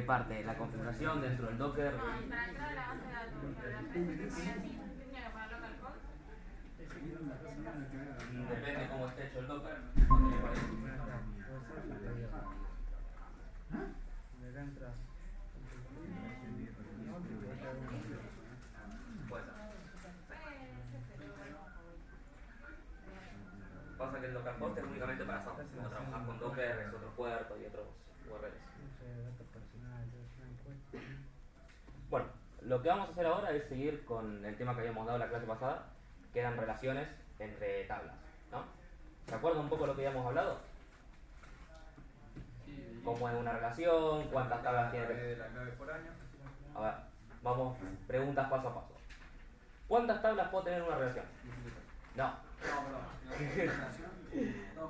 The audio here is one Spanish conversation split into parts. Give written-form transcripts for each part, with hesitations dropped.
parte? ¿La configuración dentro del Docker? No, y para entrar a la base de datos, para la gente que tenía que poner localhost. Depende cómo esté hecho el Docker. Puede ser. Pasa que el localhost es únicamente para SAP. Como trabajar con Docker es otro puerto y otros URLs. Bueno, lo que vamos a hacer ahora es seguir con el tema que habíamos dado la clase pasada, que eran relaciones entre tablas, ¿no? ¿Se acuerdan un poco de lo que habíamos hablado? Sí. ¿Cómo es una relación? ¿Cuántas tablas tiene? La clave por año. A ver, vamos, preguntas paso a paso. ¿Cuántas tablas puede tener una relación? No. No, perdón. ¿Relación? No.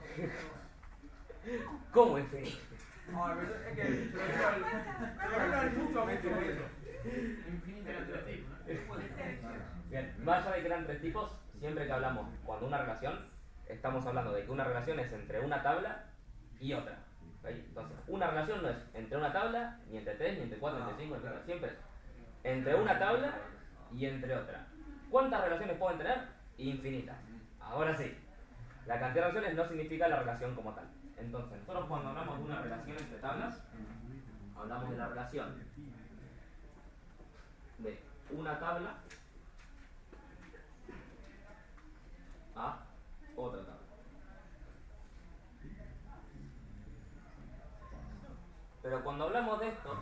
¿Cómo infinito? No, pero es que se lo digo mutuamente por eso. Infinito eran tres tipos, ¿no? Bien, más allá de que eran tres tipos, siempre que hablamos cuando una relación, estamos hablando de que una relación es entre una tabla y otra. ¿Ok? Entonces, una relación no es entre una tabla, ni entre tres, ni entre cuatro, ni entre cinco, etc. Siempre es entre una tabla y entre otra. ¿Cuántas relaciones pueden tener? Infinitas. Ahora sí, la cantidad de relaciones no significa la relación como tal. Entonces, nosotros cuando hablamos de una relación entre tablas, hablamos de la relación de una tabla a otra tabla. Pero cuando hablamos de esto,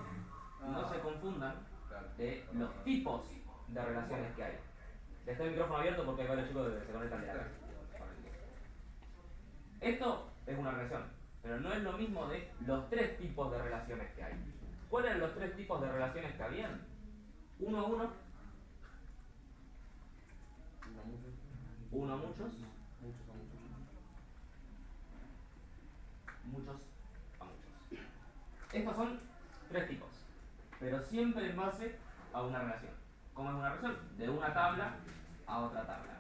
no se confundan de los tipos de relaciones que hay. Dejo el micrófono abierto porque hay varios chicos que se conectan de la clase. Esto es una relación, pero no es lo mismo de los tres tipos de relaciones que hay. ¿Cuáles eran los tres tipos de relaciones que habían? Uno a uno, uno a muchos, muchos a muchos. Estos son tres tipos, pero siempre en base a una relación. ¿Cómo es una relación? De una tabla a otra tabla.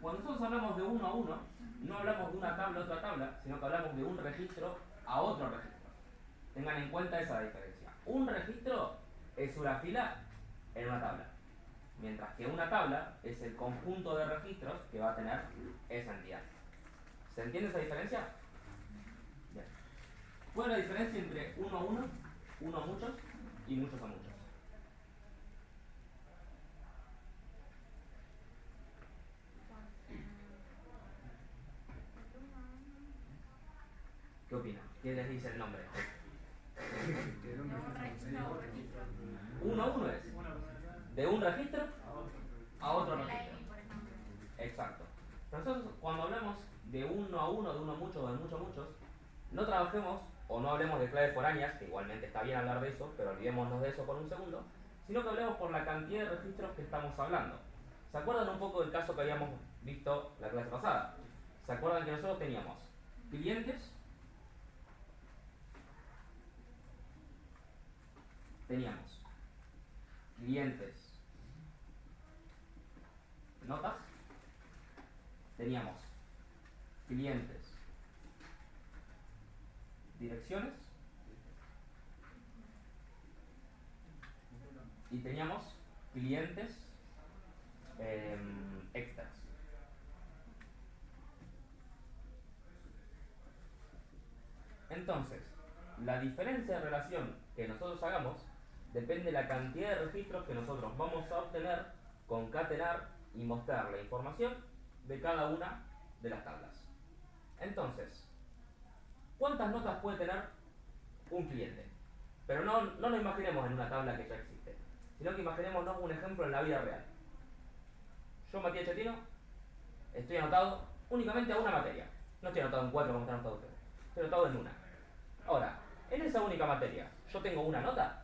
Cuando nosotros hablamos de uno a uno, no hablamos de una tabla a otra tabla, sino que hablamos de un registro a otro registro. Tengan en cuenta esa diferencia. Un registro es una fila en una tabla, mientras que una tabla es el conjunto de registros que va a tener esa entidad. ¿Se entiende esa diferencia? Bien. ¿Cuál es la diferencia entre uno a uno, uno a muchos y muchos a muchos? ¿Qué opinan? ¿Quién les dice el nombre? Uno a uno es de un registro a otro registro. Exacto. Nosotros cuando hablamos de uno a uno, de uno a muchos o de muchos a muchos, no trabajemos o no hablemos de claves foráneas, que igualmente está bien hablar de eso, pero olvidémonos de eso por un segundo, sino que hablemos por la cantidad de registros que estamos hablando. ¿Se acuerdan un poco del caso que habíamos visto la clase pasada? ¿Se acuerdan que nosotros teníamos clientes? Teníamos clientes, notas, teníamos clientes, direcciones y teníamos clientes extras. Entonces, la diferencia de relación que nosotros hagamos depende de la cantidad de registros que nosotros vamos a obtener, concatenar y mostrar la información de cada una de las tablas. Entonces, ¿cuántas notas puede tener un cliente? Pero no lo imaginemos en una tabla que ya existe, sino que imaginémonos un ejemplo en la vida real. Yo, Matías Chetino, estoy anotado únicamente a una materia. No estoy anotado en 4 como están anotados ustedes. Estoy anotado en una. Ahora, en esa única materia, ¿yo tengo una nota?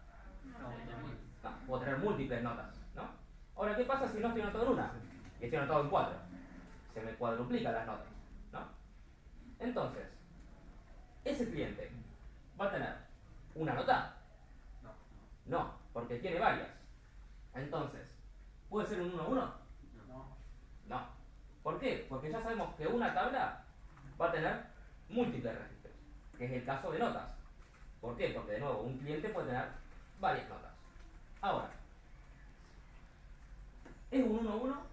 No, puedo tener múltiples notas, ¿no? Ahora, ¿qué pasa si no estoy anotado en una? Y estoy anotado en 4. Se me cuadruplican las notas, ¿no? Entonces, ese cliente va a tener una nota. No, porque tiene varias. Entonces, ¿puede ser un 1 a 1? No. ¿Por qué? Porque ya sabemos que una tabla va a tener múltiples registros, que es el caso de notas. ¿Por qué? Porque de nuevo, un cliente puede tener varias notas. Ahora, ¿es un 1 a 1?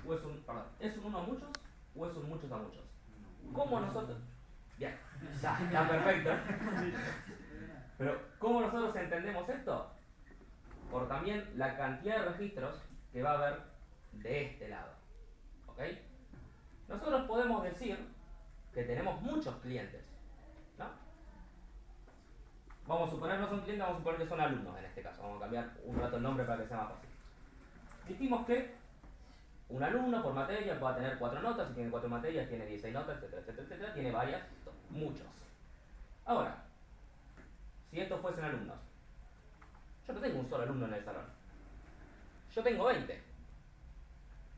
¿O es un, perdón, ¿es un 1 a muchos? ¿O es un muchos a muchos? ¿Cómo nosotros? Bien, ya, está perfecto. Pero, ¿cómo nosotros entendemos esto? Por también la cantidad de registros que va a haber de este lado. ¿Ok? Nosotros podemos decir que tenemos muchos clientes, ¿no? Vamos a suponer no son clientes, vamos a suponer que son alumnos en este caso. Vamos a cambiar un rato el nombre para que sea más fácil. Dijimos que un alumno por materia puede tener 4 notas, si tiene 4 materias tiene 16 notas, etcétera, etcétera, etcétera, tiene varias, muchos. Ahora, si estos fuesen alumnos, yo no tengo un solo alumno en el salón, yo tengo 20.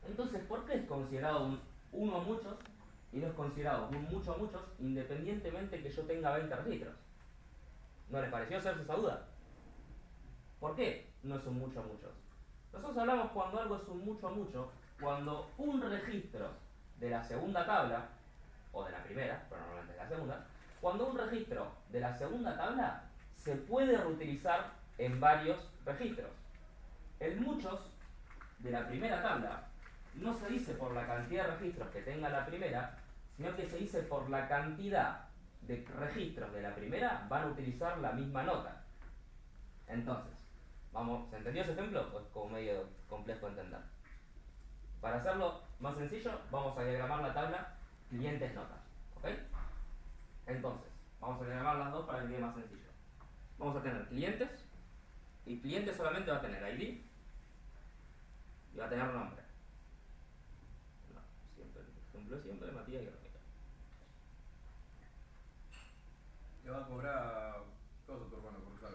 Entonces, ¿por qué es considerado un 1 a muchos y no es considerado un mucho a muchos independientemente que yo tenga 20 registros? ¿No les pareció hacerse esa duda? ¿Por qué no es un mucho a muchos? Nosotros hablamos cuando algo es un mucho a mucho, cuando un registro de la segunda tabla, o de la primera, pero normalmente de la segunda, cuando un registro de la segunda tabla se puede reutilizar en varios registros. El muchos de la primera tabla no se dice por la cantidad de registros que tenga la primera, sino que se dice por la cantidad de registros de la primera van a utilizar la misma nota. Entonces, vamos, ¿se entendió ese ejemplo? Pues como medio complejo de entender. Para hacerlo más sencillo, vamos a diagramar la tabla clientes-notas. ¿Ok? Entonces, vamos a diagramar las dos para que quede más sencillo. Vamos a tener clientes, y cliente solamente va a tener ID y va a tener nombre. No, siempre, ejemplo siempre, Matías y Ramiro. Te va a cobrar todo tu hermano por usar.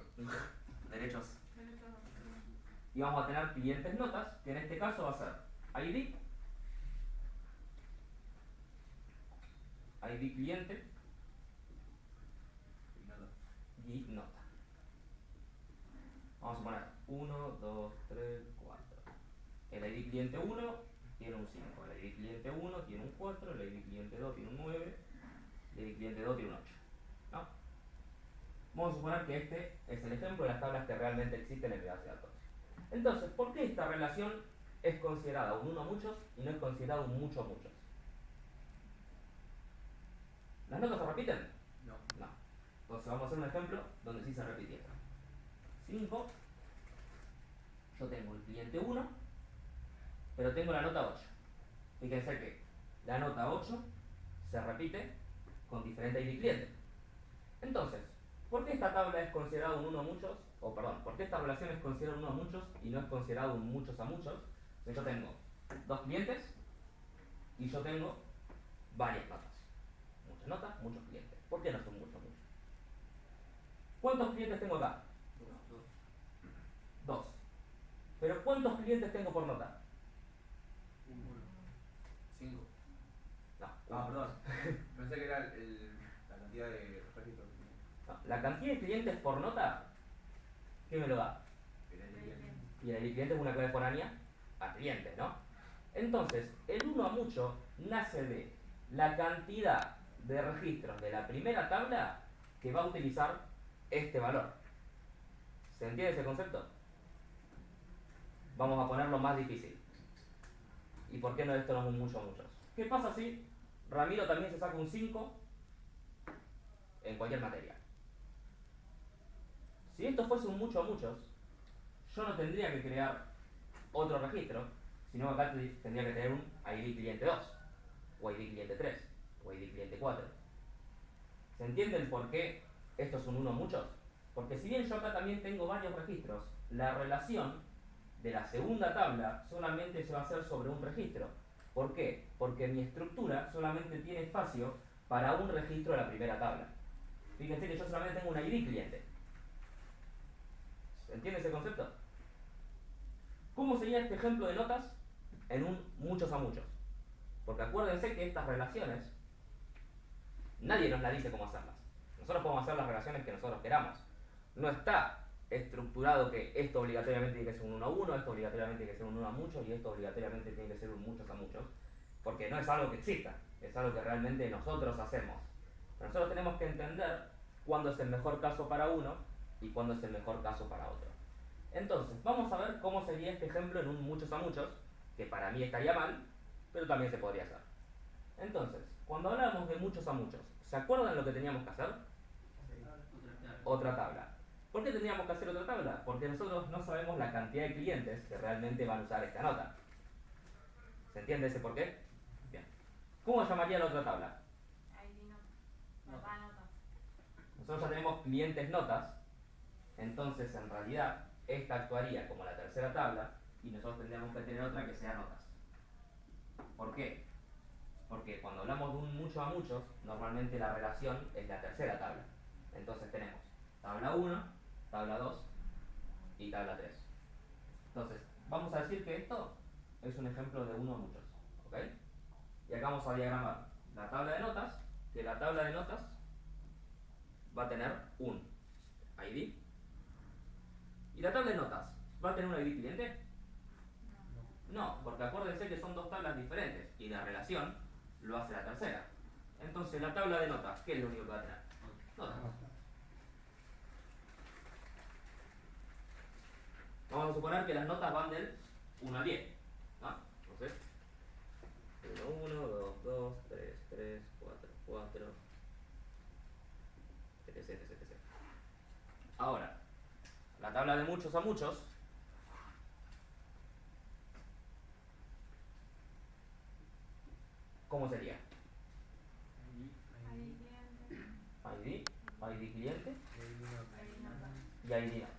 Derechos. Y vamos a tener clientes notas, que en este caso va a ser ID, ID cliente y nota. Vamos a poner 1, 2, 3, 4. El ID cliente 1 tiene un 5, el ID cliente 1 tiene un 4, el ID cliente 2 tiene un 9, el ID cliente 2 tiene un 8. ¿No? Vamos a suponer que este es el ejemplo de las tablas que realmente existen en base de datos. Entonces, ¿por qué esta relación es considerada un 1 a muchos y no es considerado un mucho a muchos? ¿Las notas se repiten? No. No. Entonces vamos a hacer un ejemplo donde sí se repitieron. 5, yo tengo el cliente 1, pero tengo la nota 8. Fíjense que la nota 8 se repite con diferente ID cliente. Entonces, ¿por qué esta tabla es considerada un 1 a muchos? O perdón, ¿por qué esta relación es considerada un 1 a muchos y no es considerado un muchos a muchos? Yo tengo dos clientes y yo tengo varias notas. Muchas notas, muchos clientes. ¿Por qué no son muchos a muchos? ¿Cuántos clientes tengo acá? Dos. ¿Pero cuántos clientes tengo por nota? 5. No. Ah, perdón. Pensé que era la cantidad de registros. No. La cantidad de clientes por nota, ¿qué me lo da? Y el cliente es una clave foránea a clientes, ¿no? Entonces, el 1 a mucho nace de la cantidad de registros de la primera tabla que va a utilizar este valor. ¿Se entiende ese concepto? Vamos a ponerlo más difícil. ¿Y por qué no esto no es un mucho a muchos? ¿Qué pasa si Ramiro también se saca un 5 en cualquier materia? Si esto fuese un mucho a muchos, yo no tendría que crear otro registro, sino acá tendría que tener un ID cliente 2, o ID cliente 3, o ID cliente 4. ¿Se entiende el por qué esto es un 1 a muchos? Porque si bien yo acá también tengo varios registros, la relación de la segunda tabla solamente se va a hacer sobre un registro. ¿Por qué? Porque mi estructura solamente tiene espacio para un registro de la primera tabla. Fíjense que yo solamente tengo un ID cliente. ¿Se entiende ese concepto? ¿Cómo sería este ejemplo de notas en un muchos a muchos? Porque acuérdense que estas relaciones nadie nos la dice cómo hacerlas. Nosotros podemos hacer las relaciones que nosotros queramos. No está estructurado que esto obligatoriamente tiene que ser un 1 a 1, esto obligatoriamente tiene que ser un 1 a muchos y esto obligatoriamente tiene que ser un muchos a muchos. Porque no es algo que exista, es algo que realmente nosotros hacemos. Pero nosotros tenemos que entender cuándo es el mejor caso para uno y cuándo es el mejor caso para otro. Entonces, vamos a ver cómo sería este ejemplo en un muchos a muchos, que para mí estaría mal, pero también se podría hacer. Entonces, cuando hablamos de muchos a muchos, ¿se acuerdan lo que teníamos que hacer? Otra tabla. ¿Por qué tendríamos que hacer otra tabla? Porque nosotros no sabemos la cantidad de clientes que realmente van a usar esta nota. ¿Se entiende ese por qué? Bien. ¿Cómo llamaría la otra tabla? ID nota. Notas. Nosotros ya tenemos clientes notas, entonces en realidad esta actuaría como la tercera tabla y nosotros tendríamos que tener otra que sea notas. ¿Por qué? Porque cuando hablamos de un mucho a muchos, normalmente la relación es la tercera tabla. Entonces tenemos tabla 1, tabla 2 y tabla 3. Entonces, vamos a decir que esto es un ejemplo de uno a muchos. ¿Ok? Y acá vamos a diagramar la tabla de notas, que la tabla de notas va a tener un ID. ¿Y la tabla de notas va a tener un ID cliente? No, porque acuérdense que son dos tablas diferentes y la relación lo hace la tercera. Entonces la tabla de notas, ¿qué es lo único que va a tener? Notas. Vamos a suponer que las notas van del 1 al 10. ¿No? Entonces, 1, 1, 2, 2, 3, 3, 4, 4, etc, etc, etc. Ahora, la tabla de muchos a muchos ¿cómo sería? ID cliente. ID cliente ID nota. y ID nota.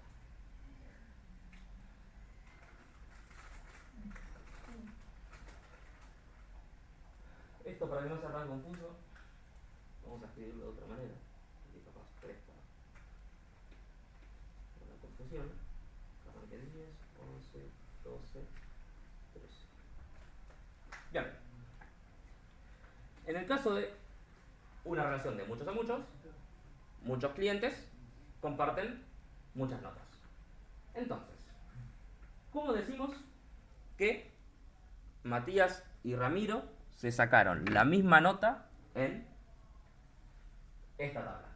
Esto para que no sea tan confuso, vamos a escribirlo de otra manera, y capaz presta una confusión. Arranque 10, 11, 12, 13. Bien. En el caso de una relación de muchos a muchos, muchos clientes comparten muchas notas. Entonces, ¿cómo decimos que Matías y Ramiro se sacaron la misma nota en esta tabla?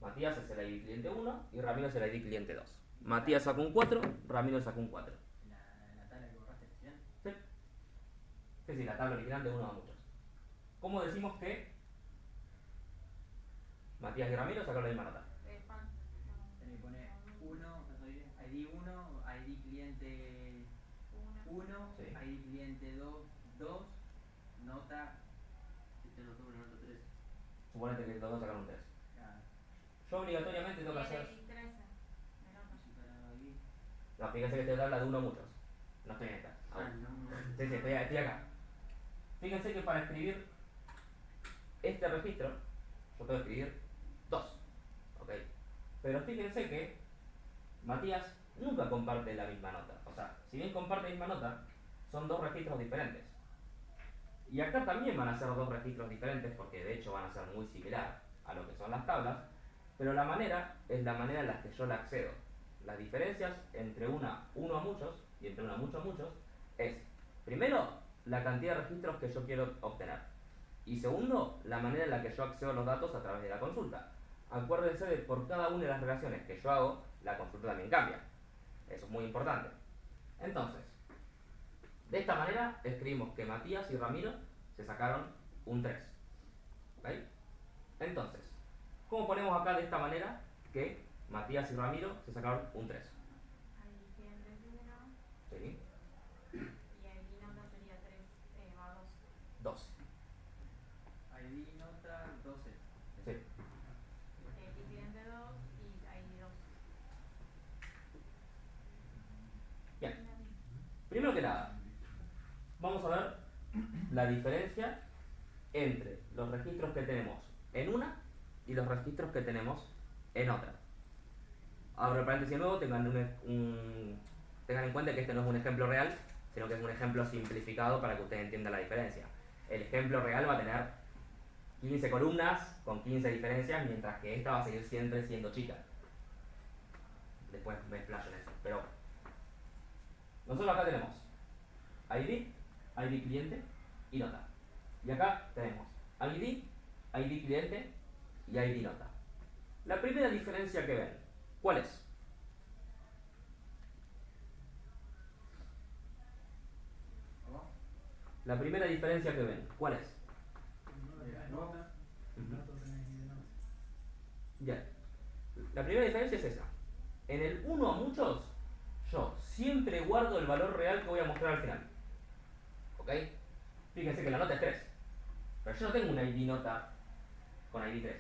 Matías es el ID cliente 1 y Ramiro es el ID cliente 2. Matías sacó un 4, Ramiro sacó un 4. La tabla que borraste recién. ¿Sí? Sí, la tabla original de uno a muchos. ¿Cómo decimos que Matías y Ramiro sacaron la misma nota? Tenés que poner 1, ID 1, ID cliente 1, Sí. ID cliente 2, 2, nota. Este nota 1, nota 3. Suponete que los dos sacaron un 3. Claro. Yo obligatoriamente tengo que hacer. Y 13. De nota. No, fíjense que te habla de uno a muchos. No estoy en esta. Sí, estoy acá. Fíjense que para escribir este registro, yo tengo que escribir 2. ¿Ok? Pero fíjense que Matías nunca comparte la misma nota. O sea, si bien comparte la misma nota, son dos registros diferentes. Y acá también van a ser dos registros diferentes porque de hecho van a ser muy similares a lo que son las tablas, pero la manera es la manera en la que yo la accedo. Las diferencias entre una uno a muchos y entre una mucho a muchos es, primero, la cantidad de registros que yo quiero obtener. Y segundo, la manera en la que yo accedo a los datos a través de la consulta. Acuérdense de por cada una de las relaciones que yo hago, la consulta también cambia. Eso es muy importante. Entonces, de esta manera escribimos que Matías y Ramiro se sacaron un 3. ¿Ok? Entonces, ¿cómo ponemos acá de esta manera que Matías y Ramiro se sacaron un 3? ID cliente 1. ¿Sí? Y ID nota sería 3. Va 2. 2. ID nota 12. Sí. ID cliente 2 y ID 2. Bien. Primero que nada, vamos a ver la diferencia entre los registros que tenemos en una y los registros que tenemos en otra. Abro el paréntesis de nuevo, tengan en cuenta que este no es un ejemplo real, sino que es un ejemplo simplificado para que ustedes entiendan la diferencia. El ejemplo real va a tener 15 columnas con 15 diferencias, mientras que esta va a seguir siempre siendo chica. Después me explayo en eso, pero nosotros acá tenemos ID cliente y nota. Y acá tenemos ID cliente y ID nota. La primera diferencia que ven, ¿cuál es? ¿Cómo? La primera diferencia que ven, ¿cuál es? De la nota. Bien. La primera diferencia es esa. En el 1 a muchos, yo siempre guardo el valor real que voy a mostrar al final. ¿Ok? Fíjense que la nota es 3. Pero yo no tengo una ID nota con ID 3.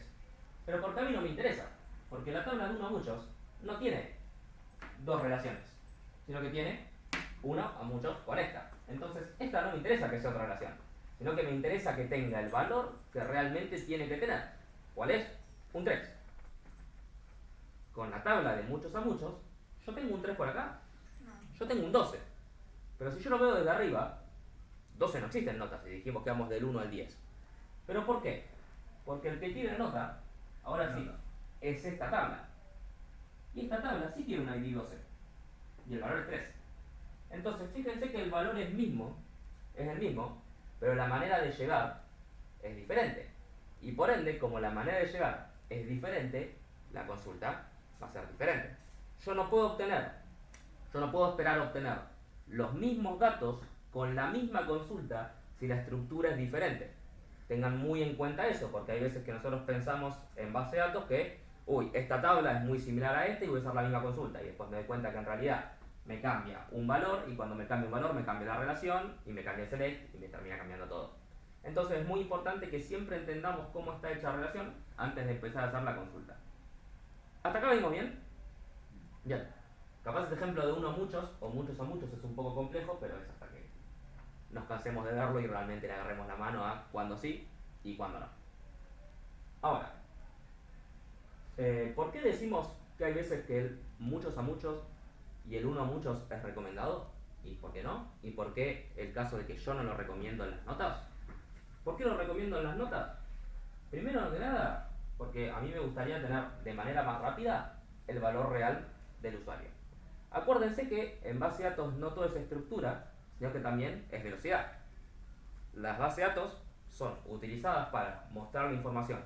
Pero porque a mí no me interesa. Porque la tabla de 1 a muchos no tiene dos relaciones, sino que tiene 1 a muchos con esta. Entonces, esta no me interesa que sea otra relación, sino que me interesa que tenga el valor que realmente tiene que tener. ¿Cuál es? Un 3. Con la tabla de muchos a muchos, yo tengo un 3 por acá. Yo tengo un 12. Pero si yo lo veo desde arriba, 12 no existen notas, si dijimos que vamos del 1 al 10. ¿Pero por qué? Porque el que tiene nota, ahora sí, es esta tabla. Y esta tabla sí tiene un ID 12. Y el valor es 3. Entonces, fíjense que el valor es el mismo, pero la manera de llegar es diferente. Y por ende, como la manera de llegar es diferente, la consulta va a ser diferente. Yo no puedo esperar obtener los mismos datos con la misma consulta si la estructura es diferente. Tengan muy en cuenta eso, porque hay veces que nosotros pensamos en base de datos que, esta tabla es muy similar a esta y voy a usar la misma consulta. Y después me doy cuenta que en realidad me cambia un valor, y cuando me cambia un valor me cambia la relación, y me cambia el select, y me termina cambiando todo. Entonces es muy importante que siempre entendamos cómo está hecha la relación antes de empezar a hacer la consulta. ¿Hasta acá venimos bien? Bien. Capaz este ejemplo de 1 a muchos o muchos a muchos es un poco complejo, pero es hasta que nos cansemos de verlo y realmente le agarremos la mano a cuándo sí y cuándo no. Ahora, ¿por qué decimos que hay veces que el muchos a muchos y el 1 a muchos es recomendado? ¿Y por qué no? ¿Y por qué el caso de que yo no lo recomiendo en las notas? ¿Por qué lo recomiendo en las notas? Primero que nada, porque a mí me gustaría tener de manera más rápida el valor real del usuario. Acuérdense que en base de datos no todo es estructura, sino que también es velocidad. Las bases de datos son utilizadas para mostrar la información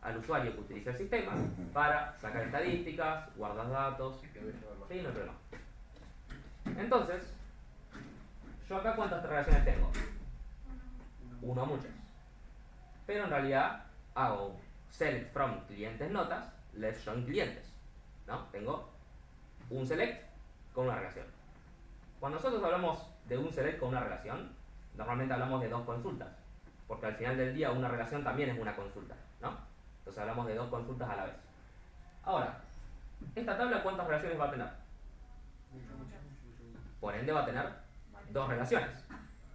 al usuario que utiliza el sistema, para sacar estadísticas, guardar datos. Sí, no hay problema. Entonces, yo acá ¿cuántas relaciones tengo? 1 a muchos. Pero en realidad hago select from clientes notas, left join clientes. ¿No? Tengo un select con una relación. Cuando nosotros hablamos de un select con una relación, normalmente hablamos de dos consultas, porque al final del día una relación también es una consulta, ¿no? Entonces hablamos de dos consultas a la vez. Ahora, ¿esta tabla cuántas relaciones va a tener? Por ende va a tener dos relaciones.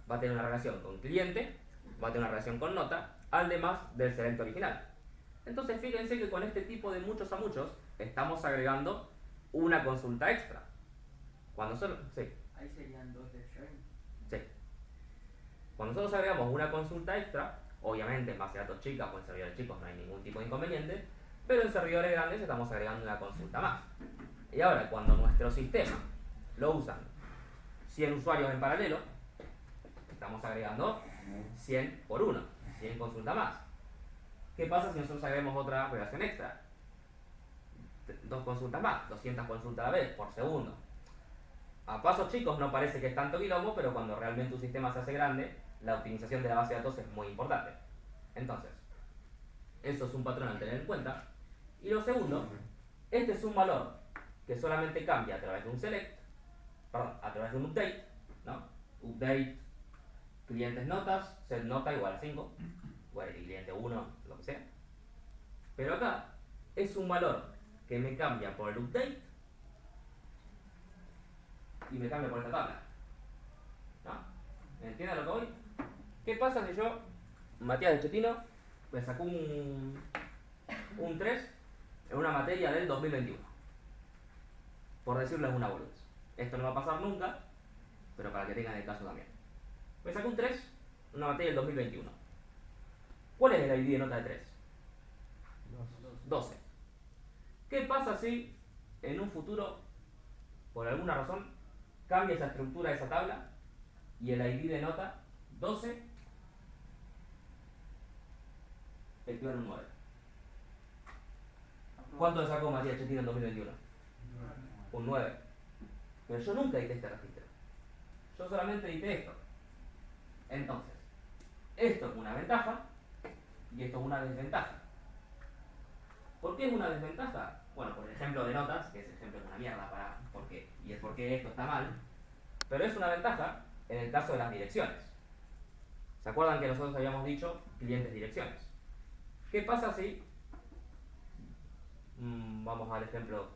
Va a tener una relación con cliente, va a tener una relación con nota, además del select original. Entonces fíjense que con este tipo de muchos a muchos estamos agregando una consulta extra. Cuando solo, sí. Ahí serían 2 de join. Sí. Cuando nosotros agregamos una consulta extra, obviamente en base a datos chicas o en servidores chicos no hay ningún tipo de inconveniente, pero en servidores grandes estamos agregando una consulta más. Y ahora, cuando nuestro sistema lo usan 100 usuarios en paralelo, estamos agregando 100 por 1, 100 consultas más. ¿Qué pasa si nosotros agregamos otra relación extra? Dos consultas más, 200 consultas a la vez, por segundo. A pasos chicos no parece que es tanto quilombo, pero cuando realmente tu sistema se hace grande, la optimización de la base de datos es muy importante. Entonces, eso es un patrón a tener en cuenta. Y lo segundo, este es un valor que solamente cambia a través de un select, a través de un update, ¿no? Update, clientes notas, set nota igual a 5, bueno, y cliente 1, lo que sea. Pero acá es un valor que me cambia por el update y me cambia por esta tabla. ¿No? ¿Me entienden lo que voy? ¿Qué pasa si yo, Matías de Chetino, me sacó un 3 en una materia del 2021? Por decirlo es una boludez. Esto no va a pasar nunca, pero para que tengan el caso también. Me sacó un 3 en una materia del 2021. ¿Cuál es el ID de nota de 3? 12. ¿Qué pasa si en un futuro, por alguna razón, cambia esa estructura de esa tabla y el ID de nota 12 equivale a un 9? ¿Cuánto le sacó Matías Chetina en 2021? Un 9. Pero yo nunca edité este registro. Yo solamente edité esto. Entonces, esto es una ventaja y esto es una desventaja. ¿Por qué es una desventaja? Bueno, por el ejemplo de notas, que ese ejemplo es una mierda para por qué, y es porque esto está mal, pero es una ventaja en el caso de las direcciones. ¿Se acuerdan que nosotros habíamos dicho clientes direcciones? ¿Qué pasa si vamos al ejemplo,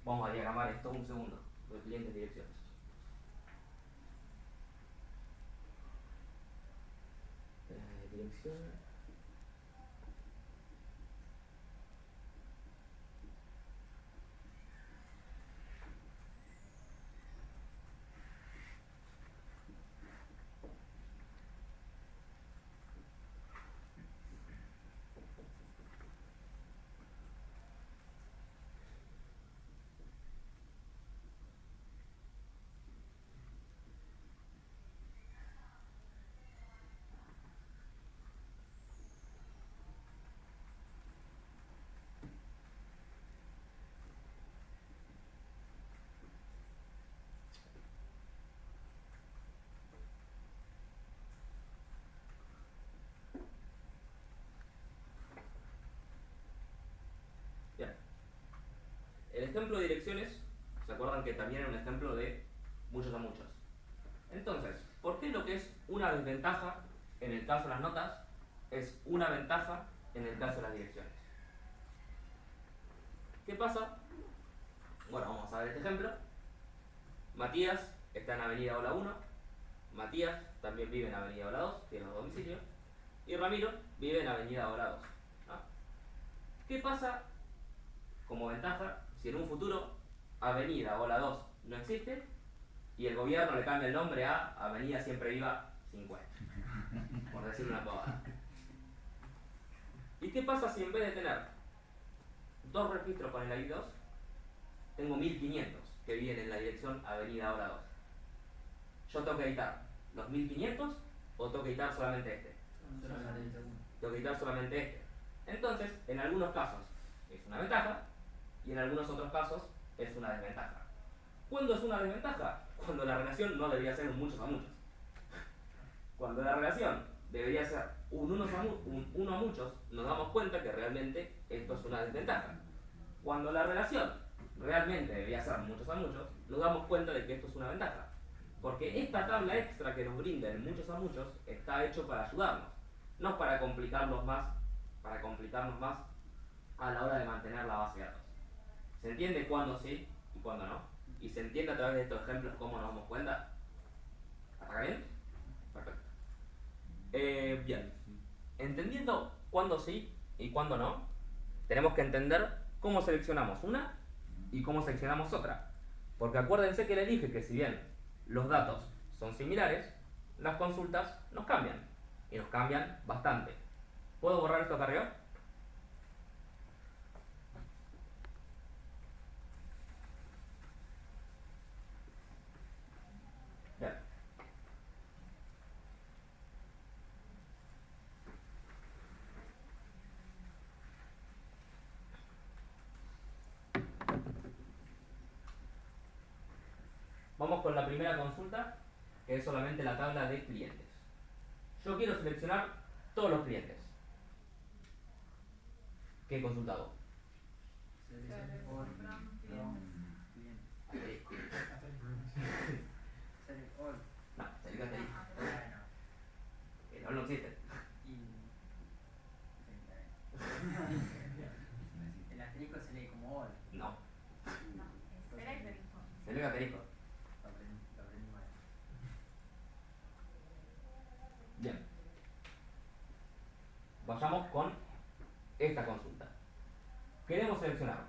vamos a diagramar esto un segundo, de clientes direcciones? Dirección. Bien. El ejemplo de direcciones, ¿se acuerdan que también era un ejemplo de muchos a muchos? Entonces, ¿por qué lo que es una desventaja en el caso de las notas es una ventaja en el caso de las direcciones? ¿Qué pasa? Bueno, vamos a ver este ejemplo. Matías está en Avenida Ola 1, Matías también vive en Avenida Ola 2, tiene los domicilios, y Ramiro vive en Avenida Ola 2. ¿Ah? ¿Qué pasa como ventaja si en un futuro Avenida Ola 2 no existe y el gobierno le cambia el nombre a Avenida Siempre Viva 50? Por decir una pavada. ¿Y qué pasa si en vez de tener dos registros con el ID2, tengo 1500 que viven en la dirección Avenida Ola 2? ¿Yo tengo que editar los 1500 o tengo que editar solamente este? Tengo que editar solamente este. Entonces, en algunos casos es una ventaja y en algunos otros casos es una desventaja. ¿Cuándo es una desventaja? Cuando la relación no debería ser un muchos a muchos. Cuando la relación debería ser un uno a muchos, nos damos cuenta que realmente esto es una desventaja. Cuando la relación realmente debería ser muchos a muchos, nos damos cuenta de que esto es una ventaja. Porque esta tabla extra que nos brinda el muchos a muchos está hecho para ayudarnos, no para complicarnos más a la hora de mantener la base de datos. ¿Se entiende cuándo sí y cuándo no? ¿Y se entiende a través de estos ejemplos cómo nos damos cuenta? ¿Hasta acá bien? Perfecto. Bien. Entendiendo cuándo sí y cuándo no, tenemos que entender cómo seleccionamos una y cómo seleccionamos otra. Porque acuérdense que le dije que si bien los datos son similares, las consultas nos cambian. Y nos cambian bastante. ¿Puedo borrar esto acá arriba? Bien. Vamos con la primera consulta, que es solamente la tabla de clientes. Yo quiero seleccionar todos los clientes. ¿Qué consulta hago? Asterisco. No, selección asterisco. El all no existe. El asterisco se lee como all. No, Eléctrico. selección asterisco. Lo aprendí mal. Bien. Vayamos con esta consulta. Queremos seleccionar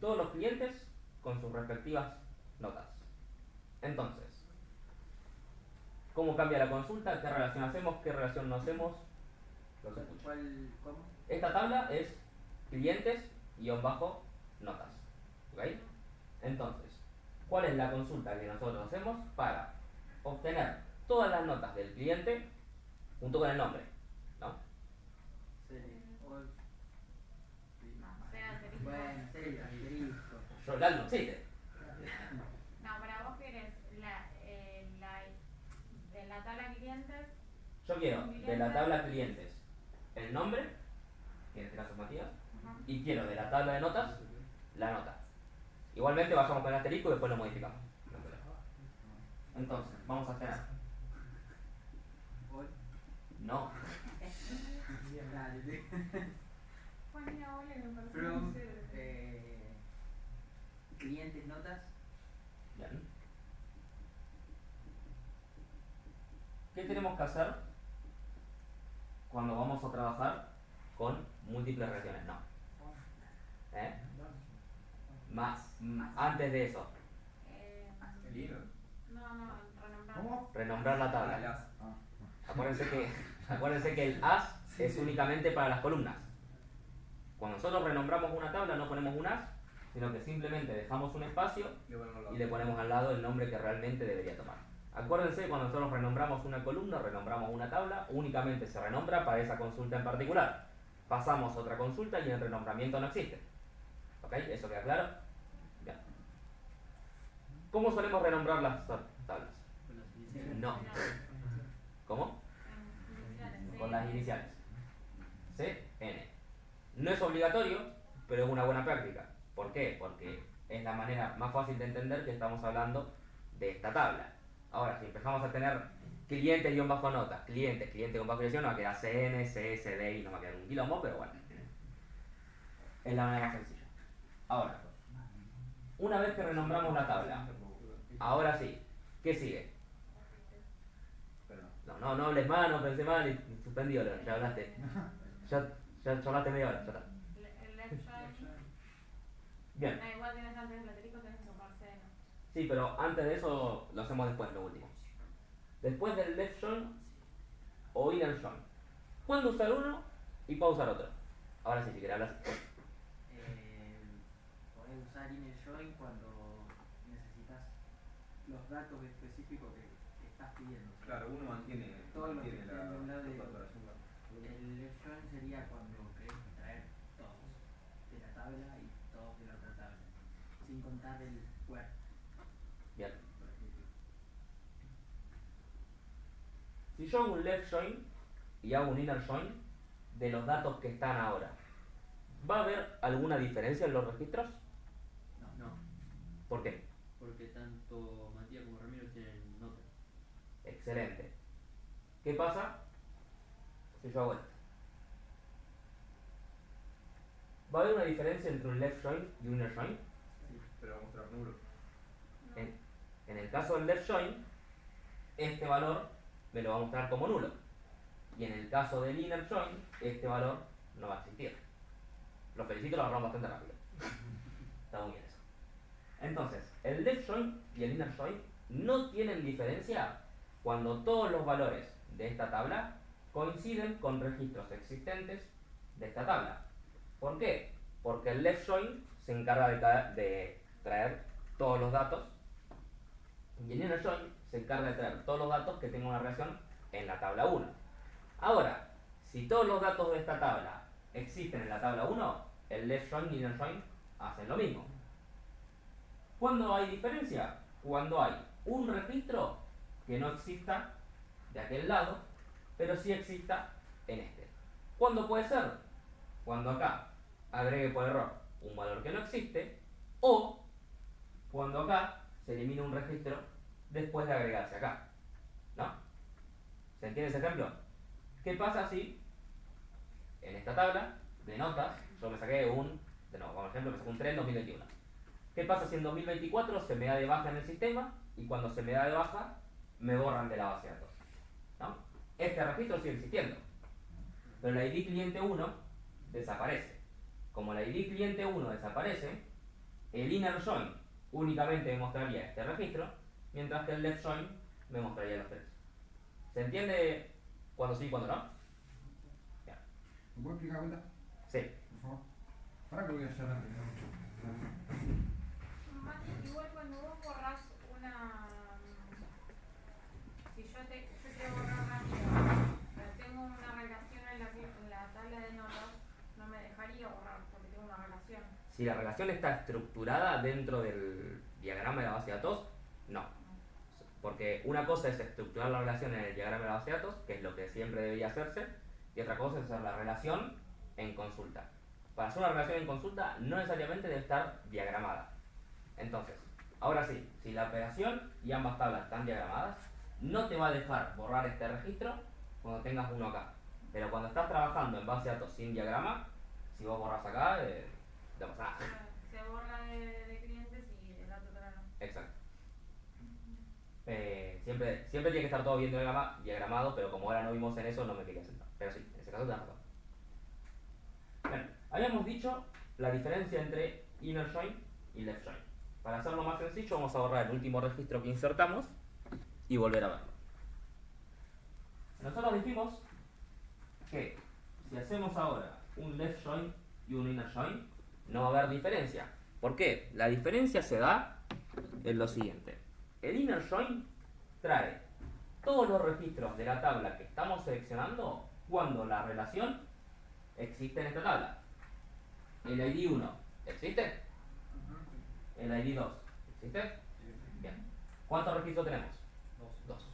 todos los clientes con sus respectivas notas. Entonces, ¿cómo cambia la consulta? ¿Qué relación hacemos? ¿Qué relación no hacemos? Los escucho. ¿Cómo? Esta tabla es clientes-notas. ¿Ok? Entonces, ¿cuál es la consulta que nosotros hacemos para obtener todas las notas del cliente junto con el nombre? ¿No? Serie all. No, sea asterisco. Bueno, sí, el asterisco. Yoral no existe. No, para vos querés de la tabla clientes. Yo quiero de la tabla clientes el nombre, que en este caso es Matías, Ajá. y quiero de la tabla de notas la nota. Igualmente vayamos con el asterisco y después lo modificamos. No hay problema. Entonces, vamos a tener. Hoy. No. Dale, sí. Juanina, hola, me parece From muy chévere. clientes notas. Bien. ¿Qué tenemos que hacer cuando vamos a trabajar con múltiples regiones? No. ¿Eh? Antes de eso, El hilo. No, renombrar. ¿Cómo? renombrar la Ah, tabla. las. Acuérdense que el as es únicamente para las columnas. Cuando nosotros renombramos una tabla no ponemos un as, sino que simplemente dejamos un espacio y le ponemos al lado el nombre que realmente debería tomar. Acuérdense, cuando nosotros renombramos una columna, renombramos una tabla, únicamente se renombra para esa consulta en particular. Pasamos a otra consulta y el renombramiento no existe. ¿Ok? ¿Eso queda claro? Bien. ¿Cómo solemos renombrar las tablas? Con las iniciales. No. ¿Cómo? Con las iniciales. CN. No es obligatorio, pero es una buena práctica. ¿Por qué? Porque es la manera más fácil de entender que estamos hablando de esta tabla. Ahora, si empezamos a tener clientes guión bajo notas, cliente con bajo dirección, nos va a quedar CN, CSD y nos va a quedar un quilombo, pero bueno. Es la manera más sencilla. Ahora, una vez que renombramos la tabla, ahora sí, ¿qué sigue? No hables más, no pensé mal y suspendido, ya hablaste. Ya hablaste media hora, ya está. El left join. Bien. No, igual tienes antes del asterisco, tenés que tomarse. Sí, pero antes de eso lo hacemos después, lo último. Después del left join o inner join. ¿Cuándo usar uno y cuándo usar otro? Ahora sí, si querés hablar. Podés usar inner join cuando necesitas los datos específicos que estás pidiendo. Claro, uno mantiene Todo lo que la esté en un lado de facturación. el left join sería cuando querés extraer todos de la tabla y todos de la otra tabla, sin contar el where. Bien. Por ejemplo. Si yo hago un left join y hago un inner join de los datos que están ahora, ¿va a haber alguna diferencia en los registros? No, ¿Por qué? porque tanto Matías como Ramiro tienen notas. Excelente. ¿Qué pasa si yo hago esto? ¿Va a haber una diferencia entre un left join y un inner join? Sí. Pero va a mostrar nulo. En el caso del left join, este valor me lo va a mostrar como nulo. Y en el caso del inner join, este valor no va a existir. Los felicito, lo agarraron bastante rápido. Está muy bien eso. Entonces, el left join y el inner join no tienen diferencia cuando todos los valores de esta tabla coinciden con registros existentes de esta tabla. ¿Por qué? Porque el left join se encarga de traer todos los datos y el inner join se encarga de traer todos los datos que tengan una relación en la tabla 1. Ahora, si todos los datos de esta tabla existen en la tabla 1, el left join y el inner join hacen lo mismo. ¿Cuándo hay diferencia? Cuando hay un registro que no exista de aquel lado, pero sí exista en este. ¿Cuándo puede ser? Cuando acá agregue por error un valor que no existe, o cuando acá se elimina un registro después de agregarse acá. ¿No? ¿Se entiende ese ejemplo? ¿Qué pasa si en esta tabla de notas yo me saqué como ejemplo, me saqué un 3 en 2021? ¿Qué pasa si en 2024 se me da de baja en el sistema y cuando se me da de baja me borran de la base de datos? ¿No? Este registro sigue existiendo, pero el ID cliente 1 desaparece. Como el ID cliente 1 desaparece, el inner join únicamente me mostraría este registro, mientras que el left join me mostraría los tres. ¿Se entiende cuando sí y cuando no? Ya. ¿Me puedo explicar cuenta? Sí. Por favor. Para que lo voy a hacer antes. Mati, igual cuando vos borrás una. Si yo quiero borrar rápido, pero tengo una relación en la tabla de notas, no me dejaría borrar porque tengo una relación. Si la relación está estructurada dentro del diagrama de la base de datos, no. Porque una cosa es estructurar la relación en el diagrama de la base de datos, que es lo que siempre debería hacerse, y otra cosa es hacer la relación en consulta. Para hacer una relación en consulta no necesariamente debe estar diagramada. Entonces, ahora sí, si la operación y ambas tablas están diagramadas, no te va a dejar borrar este registro cuando tengas uno acá. Pero cuando estás trabajando en base de datos sin diagrama, si vos borras acá, no pasa nada. Se borra de clientes y el dato claro. Exacto. Siempre tiene que estar todo bien diagramado, pero como ahora no vimos en eso, no me quería sentar. Pero sí, en ese caso tenés razón. Bueno, habíamos dicho la diferencia entre inner join y left join. Para hacerlo más sencillo, vamos a borrar el último registro que insertamos y volver a verlo. Nosotros dijimos que si hacemos ahora un left join y un inner join, no va a haber diferencia. ¿Por qué? La diferencia se da en lo siguiente. El inner join trae todos los registros de la tabla que estamos seleccionando cuando la relación existe en esta tabla. El ID 1 existe. El ID 2 existe. Bien. ¿Cuántos registros tenemos? Dos.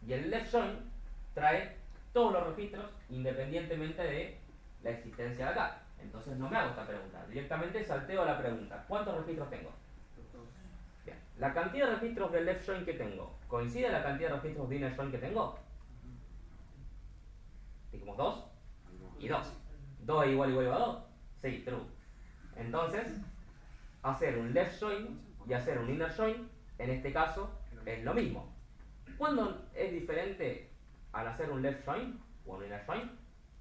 Y el left join trae todos los registros independientemente de la existencia de acá. Entonces no me hago esta pregunta. Directamente salteo la pregunta. ¿Cuántos registros tengo? Bien. ¿La cantidad de registros del left join que tengo coincide la cantidad de registros de inner join que tengo? Dijimos 2 y 2. 2 es igual a 2. Sí, true. Entonces, hacer un left join y hacer un inner join, en este caso, es lo mismo. ¿Cuándo es diferente al hacer un left join o un inner join?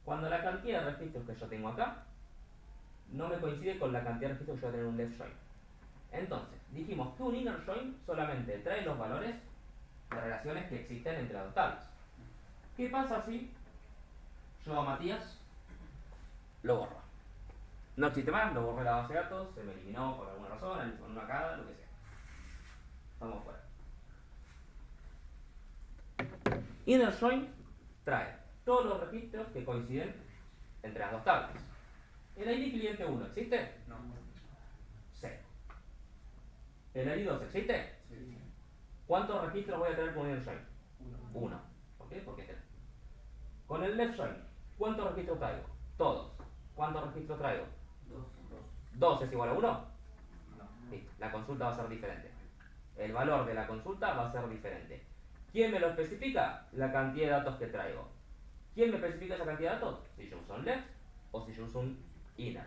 Cuando la cantidad de registros que yo tengo acá no me coincide con la cantidad de registros que yo voy a tener en un left join. Entonces, dijimos que un inner join solamente trae los valores de relaciones que existen entre las dos tablas. ¿Qué pasa si yo a Matías lo borro? No existe más, lo borré de la base de datos, se me eliminó por alguna razón, con una cara, lo que sea. Vamos fuera. Inner join trae todos los registros que coinciden entre las dos tablas. ¿El ID cliente 1 existe? No. 0. ¿El ID 2 existe? Sí. ¿Cuántos registros voy a tener con inner join? 1. ¿Por qué? Porque 3. Con el left join, ¿cuántos registros traigo? Todos. ¿Cuántos registros traigo? 2 es igual a 1. No. Listo. La consulta va a ser diferente. El valor de la consulta va a ser diferente. ¿Quién me lo especifica? La cantidad de datos que traigo. ¿Quién me especifica esa cantidad de datos? Si yo uso un left o si yo uso un inner.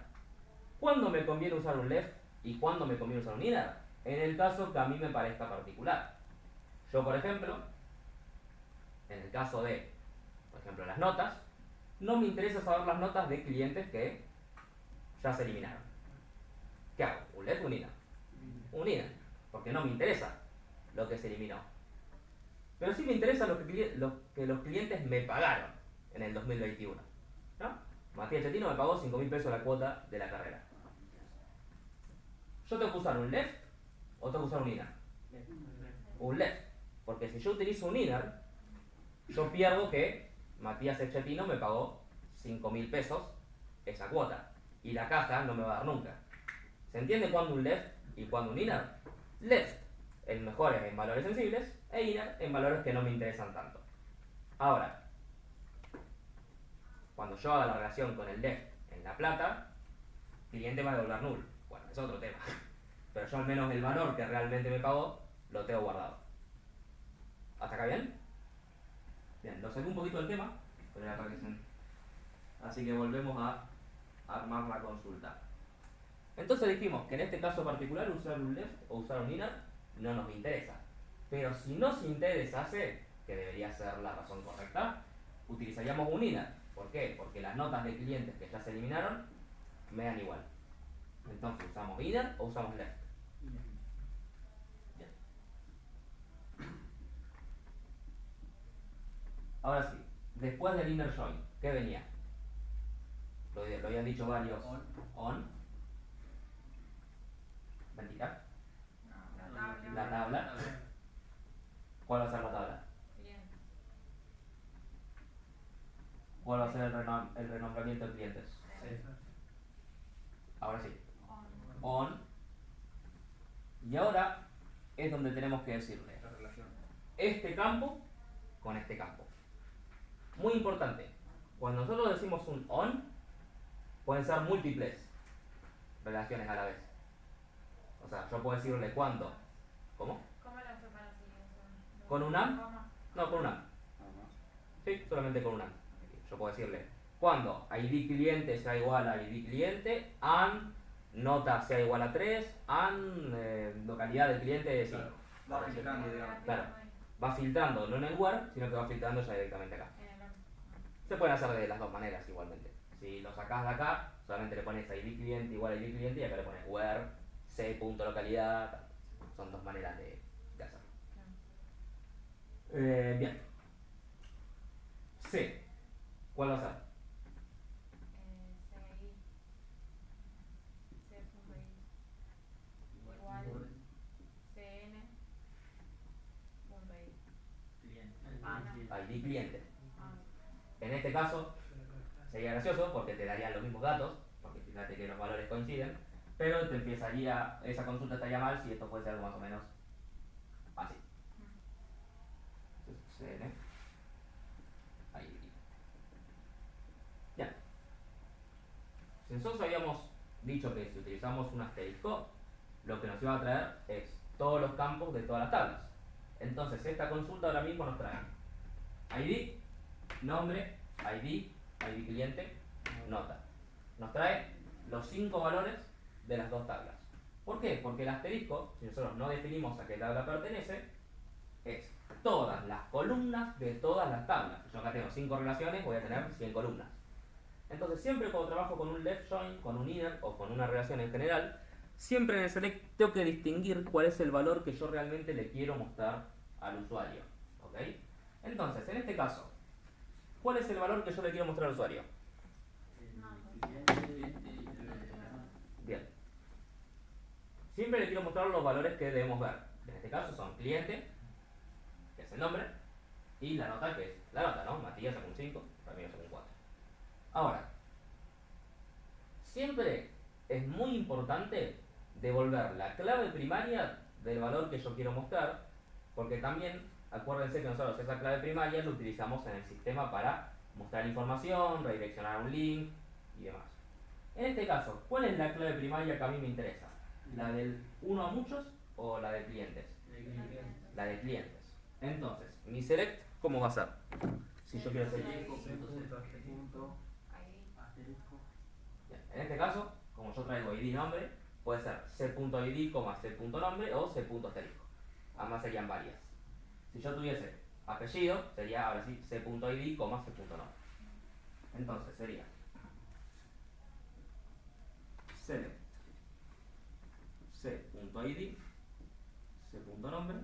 ¿Cuándo me conviene usar un left y cuándo me conviene usar un inner? En el caso que a mí me parezca particular. Yo, por ejemplo, en el caso de, por ejemplo, las notas, no me interesa saber las notas de clientes que ya se eliminaron. ¿Qué hago? ¿Un left o un inner? Un inner, porque no me interesa lo que se eliminó. Pero sí me interesa lo que los clientes me pagaron en el 2021. ¿No? Matías Chetino me pagó 5.000 pesos la cuota de la carrera. ¿Yo tengo que usar un left o tengo que usar un inner? Un left. Porque si yo utilizo un inner, yo pierdo que Matías Chetino me pagó 5.000 pesos esa cuota. Y la caja no me va a dar nunca. ¿Se entiende cuándo un left y cuándo un inner? Left, el mejor es en valores sensibles, e inner en valores que no me interesan tanto. Ahora, cuando yo haga la relación con el left en la plata, el cliente va a devolver null. Bueno, es otro tema. Pero yo al menos el valor que realmente me pagó, lo tengo guardado. ¿Hasta acá bien? Bien, lo saqué un poquito del tema, pero era para que se... Así que volvemos a armar la consulta. Entonces dijimos que en este caso particular usar un left o usar un inner no nos interesa. Pero si nos interesase, que debería ser la razón correcta, utilizaríamos un inner. ¿Por qué? Porque las notas de clientes que ya se eliminaron me dan igual. Entonces usamos inner o usamos left. Bien. Ahora sí, después del inner join, ¿qué venía? Lo habían dicho varios. On. Mentira. La tabla. ¿Cuál va a ser la tabla? Bien. ¿Cuál va a ser el renombramiento de clientes? Ahora sí. On. On. Y ahora es donde tenemos que decirle La relación. este campo con este campo. Muy importante. Cuando nosotros decimos un on, pueden ser múltiples relaciones a la vez. O sea, yo puedo decirle cuánto. ¿Cómo? ¿Cómo lo separas si es un... ¿Con un and? coma? No, con un and. Sí, solamente con un and. Yo puedo decirle cuando ID cliente sea igual a ID cliente, and nota sea igual a 3, and localidad del cliente es 5. Va filtrando, digamos. Claro. Va filtrando no en el where, sino que va filtrando ya directamente acá. En el on. Se pueden hacer de las dos maneras igualmente. Si lo sacás de acá, solamente le pones ID cliente igual a ID cliente y acá le pones where, c.localidad. Tal. Son dos maneras de hacerlo. Bien. C. ¿Cuál va a ser? CI. C.I. Igual. CN. Punto I. Cliente. ID cliente. Ah. En este caso, sería gracioso porque te darían los mismos datos, porque fíjate que los valores coinciden, pero te empezaría, esa consulta estaría mal si esto fuese algo más o menos así. Entonces, CN. ID. Ya. Si nosotros habíamos dicho que si utilizamos un asterisco, lo que nos iba a traer es todos los campos de todas las tablas. Entonces esta consulta ahora mismo nos trae ID, nombre, ID cliente, nota. Nos trae los 5 valores de las dos tablas. ¿Por qué? Porque el asterisco, si nosotros no definimos a qué tabla pertenece, es todas las columnas de todas las tablas. Yo acá tengo 5 relaciones, voy a tener 100 columnas. Entonces siempre cuando trabajo con un left join, con un inner o con una relación en general, siempre en el select tengo que distinguir cuál es el valor que yo realmente le quiero mostrar al usuario. ¿Ok? Entonces, en este caso, ¿cuál es el valor que yo le quiero mostrar al usuario? Bien. Siempre le quiero mostrar los valores que debemos ver. En este caso son cliente, que es el nombre, y la nota, que es la nota, ¿no? Matías sacó un 5, Ramiro sacó un 4. Ahora, siempre es muy importante devolver la clave primaria del valor que yo quiero mostrar, porque también acuérdense que nosotros esa clave primaria la utilizamos en el sistema para mostrar información, redireccionar un link y demás. En este caso, ¿cuál es la clave primaria que a mí me interesa? ¿La del uno a muchos o la de clientes? La de clientes. Entonces, mi select, ¿cómo va a ser? Si yo quiero hacer... Asterisco. Bien, en este caso, como yo traigo ID nombre, puede ser c.id, c.nombre o c.asterisco. Ambas serían varias. Si yo tuviese apellido, sería ahora sí c.id, c.nombre. Entonces sería select c.id, c.nombre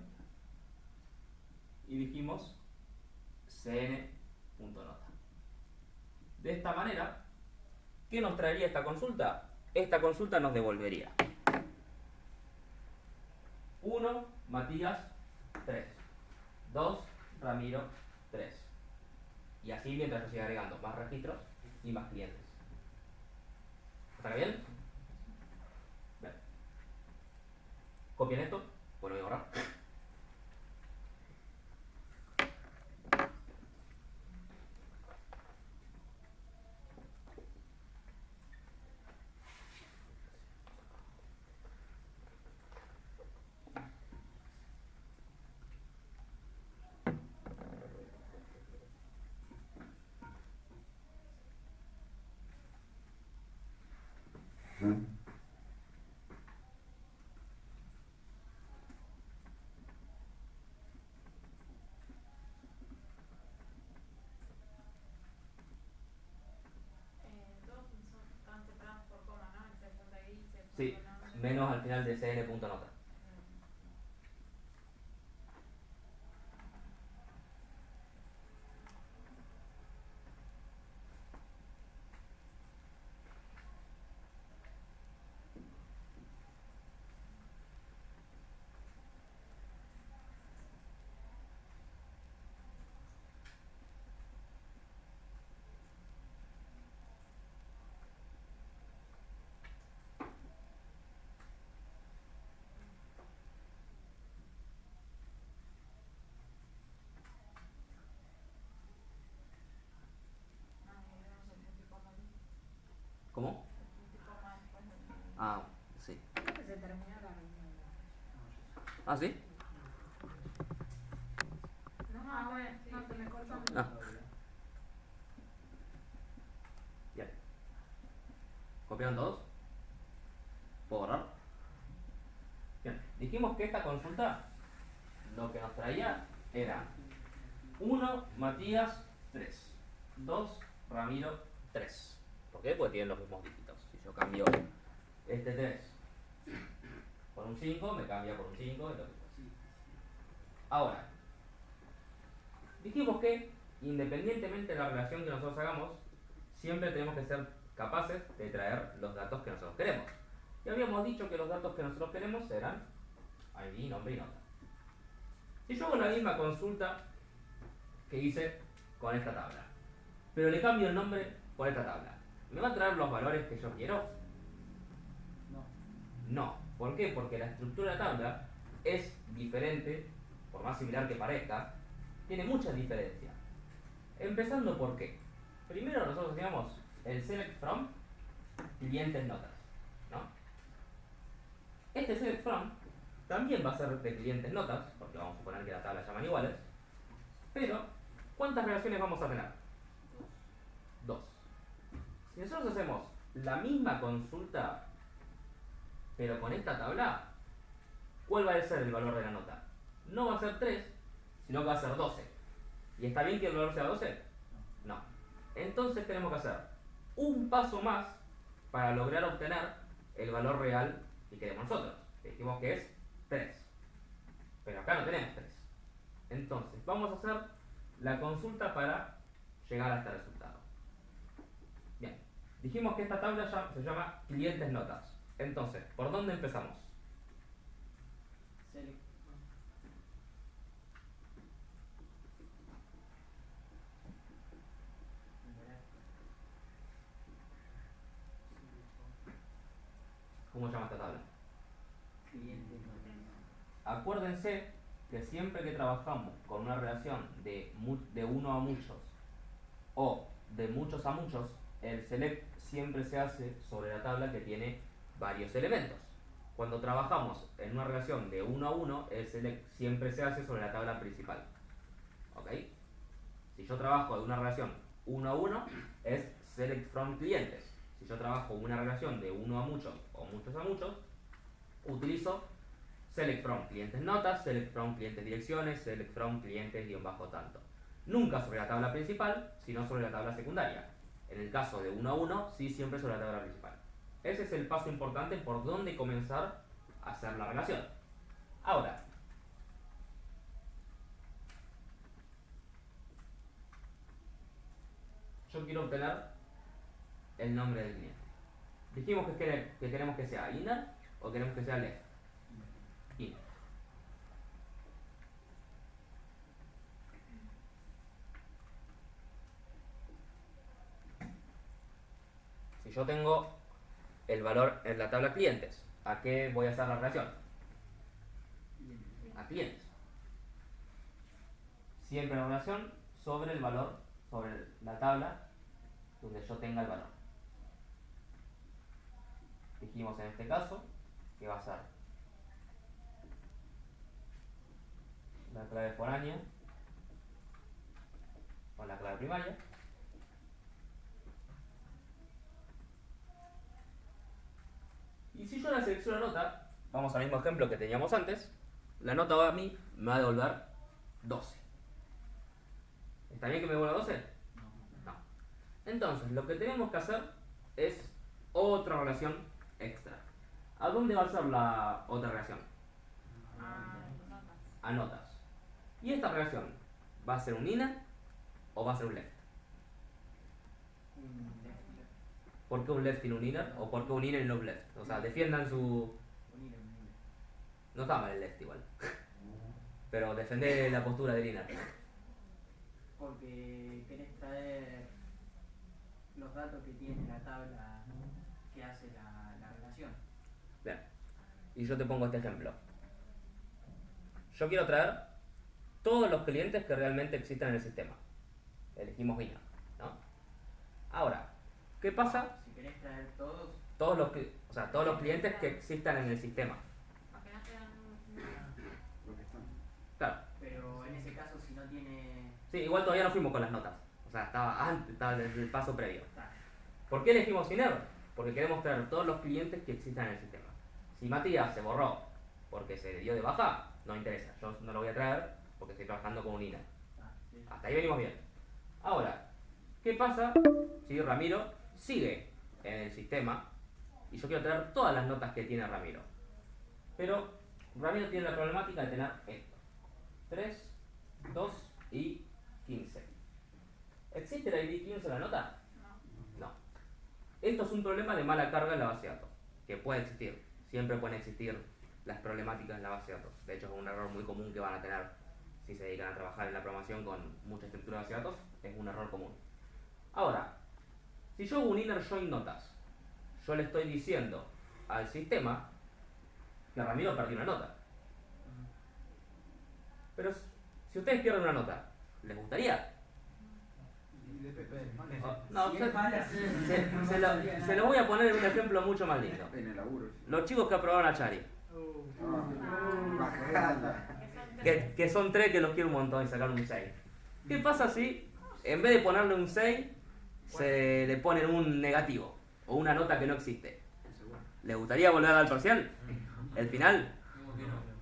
y dijimos cn.nota. De esta manera, ¿qué nos traería esta consulta? Esta consulta nos devolvería 1, Matías, 3. 2, Ramiro, 3. Y así mientras yo siga agregando más registros y más clientes. ¿Está bien? Bien. Copien esto, vuelvo a borrar. Todos están separados por coma, ¿no? El C.I, Sí, C.nombre. menos al final de cn.nota. ¿Ah, sí? Ah, bueno, no, se me cortó. Ah. Bien. ¿Copiaron todos? ¿Puedo borrar? Bien. Dijimos que esta consulta lo que nos traía era 1, Matías, 3. 2, Ramiro, 3. ¿Por qué? Porque tienen los mismos dígitos. Si yo cambio este 3 por un 5, me cambia por un 5 y lo que fuese. Ahora, dijimos que independientemente de la relación que nosotros hagamos, siempre tenemos que ser capaces de traer los datos que nosotros queremos. Y habíamos dicho que los datos que nosotros queremos eran ID, nombre y nota. Si yo hago la misma consulta que hice con esta tabla, pero le cambio el nombre por esta tabla, ¿me va a traer los valores que yo quiero? No. No. ¿Por qué? Porque la estructura de la tabla es diferente, por más similar que parezca, tiene muchas diferencias. Empezando por qué. Primero nosotros teníamos el select from clientes notas, ¿no? Este select from también va a ser de clientes notas, porque vamos a suponer que la tabla llaman iguales, pero ¿cuántas relaciones vamos a tener? 2. Si nosotros hacemos la misma consulta, pero con esta tabla, ¿cuál va a ser el valor de la nota? No va a ser 3, sino que va a ser 12. ¿Y está bien que el valor sea 12? No. Entonces tenemos que hacer un paso más para lograr obtener el valor real que queremos nosotros. Dijimos que es 3. Pero acá no tenemos 3. Entonces vamos a hacer la consulta para llegar a este resultado. Bien. Dijimos que esta tabla ya se llama clientes notas. Entonces, ¿por dónde empezamos? Select. ¿Cómo se llama esta tabla? Cliente. Acuérdense que siempre que trabajamos con una relación de uno a muchos o de muchos a muchos, el select siempre se hace sobre la tabla que tiene varios elementos. Cuando trabajamos en una relación de 1 a 1, el select siempre se hace sobre la tabla principal. ¿Ok? Si yo trabajo de una relación 1 a 1, es select from clientes. Si yo trabajo una relación de 1 a muchos o muchos a muchos, utilizo select from clientes notas, select from clientes direcciones, select from clientes guión bajo tanto. Nunca sobre la tabla principal, sino sobre la tabla secundaria. En el caso de 1 a 1, sí siempre sobre la tabla principal. Ese es el paso importante por donde comenzar a hacer la relación. Ahora, yo quiero obtener el nombre del cliente. Dijimos que queremos que sea inner o queremos que sea left. Inner. Si yo tengo el valor en la tabla clientes, ¿a qué voy a hacer la relación? A clientes. Siempre la relación sobre el valor, sobre la tabla donde yo tenga el valor. Dijimos en este caso que va a ser la clave foránea con la clave primaria. Y si yo la selecciono nota, vamos al mismo ejemplo que teníamos antes, la nota a mí me va a devolver 12. ¿Está bien que me devuelva 12? No. Entonces, lo que tenemos que hacer es otra relación extra. ¿A dónde va a ser la otra relación? A notas. ¿Y esta relación va a ser un inner o va a ser un left? Un left. ¿Por qué un left y un inner? ¿O por qué un inner y no un left? O sea, defiendan su... Unir. No está mal el left igual. Pero defender la postura del inner. Porque querés traer los datos que tiene la tabla que hace la relación. Bien. Y yo te pongo este ejemplo. Yo quiero traer todos los clientes que realmente existan en el sistema. Elegimos inner, ¿no? Ahora, ¿qué pasa? Si querés traer todos, Todos los clientes que existan en el sistema. Para que no te dan nada. Claro. Pero en ese caso, si no tiene. Sí, igual todavía no fuimos con las notas. O sea, estaba antes, estaba desde el paso previo. Está. ¿Por qué elegimos Iner? Porque queremos tener todos los clientes que existan en el sistema. Si Matías se borró porque se dio de baja, no interesa. Yo no lo voy a traer porque estoy trabajando con un Iner. Sí. Hasta ahí venimos bien. Ahora, ¿qué pasa si Ramiro sigue en el sistema y yo quiero traer todas las notas que tiene Ramiro? Pero Ramiro tiene la problemática de tener esto. 3, 2 y 15. ¿Existe el ID 15 en la nota? No. No. Esto es un problema de mala carga en la base de datos, que puede existir. Siempre pueden existir las problemáticas en la base de datos. De hecho, es un error muy común que van a tener si se dedican a trabajar en la programación con mucha estructura de base de datos. Es un error común. Ahora, si yo hago un inner join notas, yo le estoy diciendo al sistema que Ramiro perdió una nota. Pero si ustedes pierden una nota, ¿les gustaría? No, Si es mala, sí. se lo voy a poner en un ejemplo mucho más lindo. En el laburo. Sí. Los chicos que aprobaron a Chari, Bajala. que son 3 que los quiero un montón y sacaron un 6. ¿Qué pasa si en vez de ponerle un 6 se le ponen un negativo o una nota que no existe? ¿Les gustaría volver a dar el parcial? ¿El final?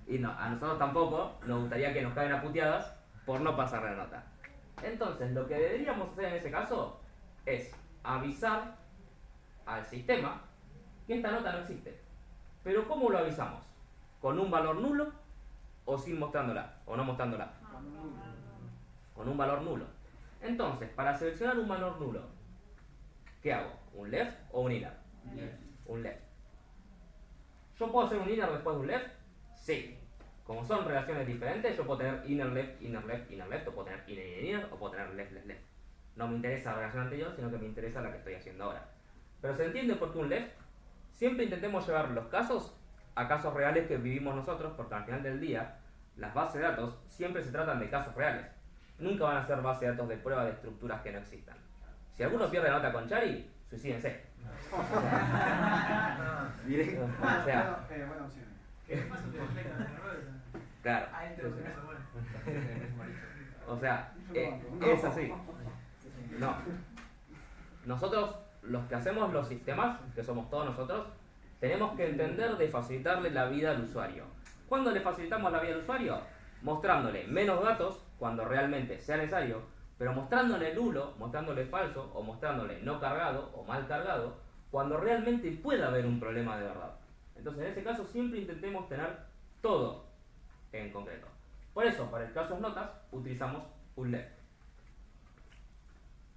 Y no, a nosotros tampoco nos gustaría que nos caigan a puteadas por no pasar la nota. Entonces, lo que deberíamos hacer en ese caso es avisar al sistema que esta nota no existe. Pero ¿cómo lo avisamos? ¿Con un valor nulo o sin mostrándola? ¿O no mostrándola? Con un valor nulo. Entonces, para seleccionar un valor nulo, ¿qué hago? ¿Un left o un inner? Un left. ¿Yo puedo hacer un inner después de un left? Sí. Como son relaciones diferentes, yo puedo tener inner left, inner left, inner left, o puedo tener inner, inner, inner, o puedo tener left, left, left. No me interesa la relación anterior, sino que me interesa la que estoy haciendo ahora. Pero ¿se entiende por qué un left? Siempre intentemos llevar los casos a casos reales que vivimos nosotros, porque al final del día, las bases de datos siempre se tratan de casos reales. Nunca van a ser bases de datos de prueba de estructuras que no existan. Si alguno pierde nota con Chari, suicídense. Directo. O sea, Buena opción. ¿Qué pasa? Te refleja en errores. claro. Ahí te lo tenés, bueno. O sea, es así. No. Nosotros, los que hacemos los sistemas, que somos todos nosotros, tenemos que entender de facilitarle la vida al usuario. ¿Cuándo le facilitamos la vida al usuario? Mostrándole menos datos cuando realmente sea necesario, pero mostrándole nulo, mostrándole falso o mostrándole no cargado o mal cargado cuando realmente pueda haber un problema de verdad. Entonces, en ese caso, siempre intentemos tener todo en concreto. Por eso, para el caso de notas, utilizamos un left.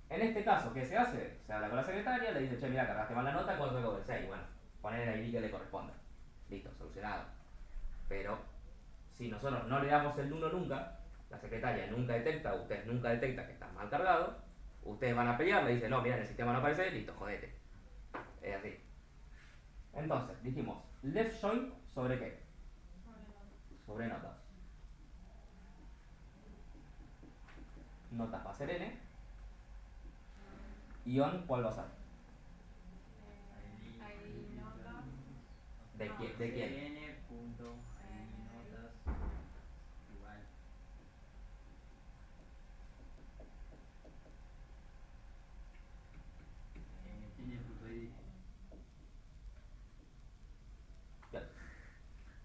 En este caso, ¿qué se hace? Se habla con la secretaria, le dice, che, mira, cargaste mal la nota, ¿cuánto tengo del 6? Bueno, poner el ID que le corresponda. Listo, solucionado. Pero, si nosotros no le damos el 1 nunca, la secretaria nunca detecta, ustedes nunca detectan que están mal cargados, ustedes van a pelear, le dicen, no, mira, en el sistema no aparece, listo, jodete. Es así. Entonces, dijimos, left join sobre qué? Sobre notas. Notas va a ser n. Y on, ¿cuál va a ser? Hay notas. ¿De quién? N punto, notas, igual. N punto ID. Bien.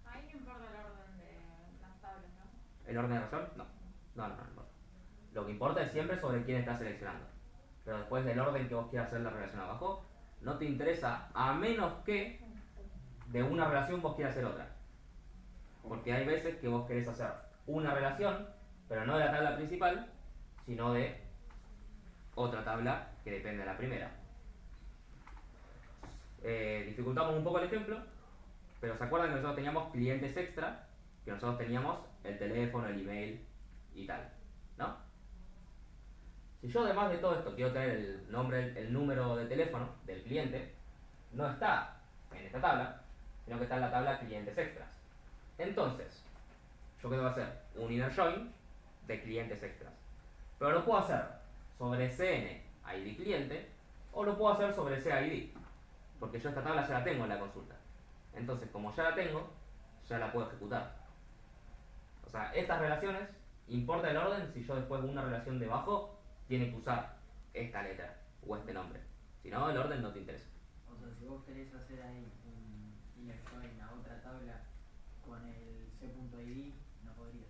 Ahí no importa el orden de las tablas, ¿no? ¿El orden de razón? No. No importa. Lo que importa es siempre sobre quién estás seleccionando. Pero después del orden que vos quieras hacer la relación abajo, no te interesa a menos que de una relación vos quieras hacer otra. Porque hay veces que vos querés hacer una relación, pero no de la tabla principal, sino de otra tabla que depende de la primera. Dificultamos un poco el ejemplo, pero ¿se acuerdan que nosotros teníamos clientes extra? Que nosotros teníamos el teléfono, el email y tal, ¿no? Si yo además de todo esto quiero tener el nombre, el número de teléfono del cliente, no está en esta tabla, sino que está en la tabla clientes extras. Entonces, ¿yo qué debo hacer? Un inner join de clientes extras. Pero lo puedo hacer sobre CN ID cliente o lo puedo hacer sobre CID, porque yo esta tabla ya la tengo en la consulta. Entonces, como ya la tengo, ya la puedo ejecutar. O sea, estas relaciones, importa el orden si yo después de una relación debajo tiene que usar esta letra o este nombre. Si no, el orden no te interesa. O sea, si vos querés hacer ahí un inner join a otra tabla con el c.id, no podrías.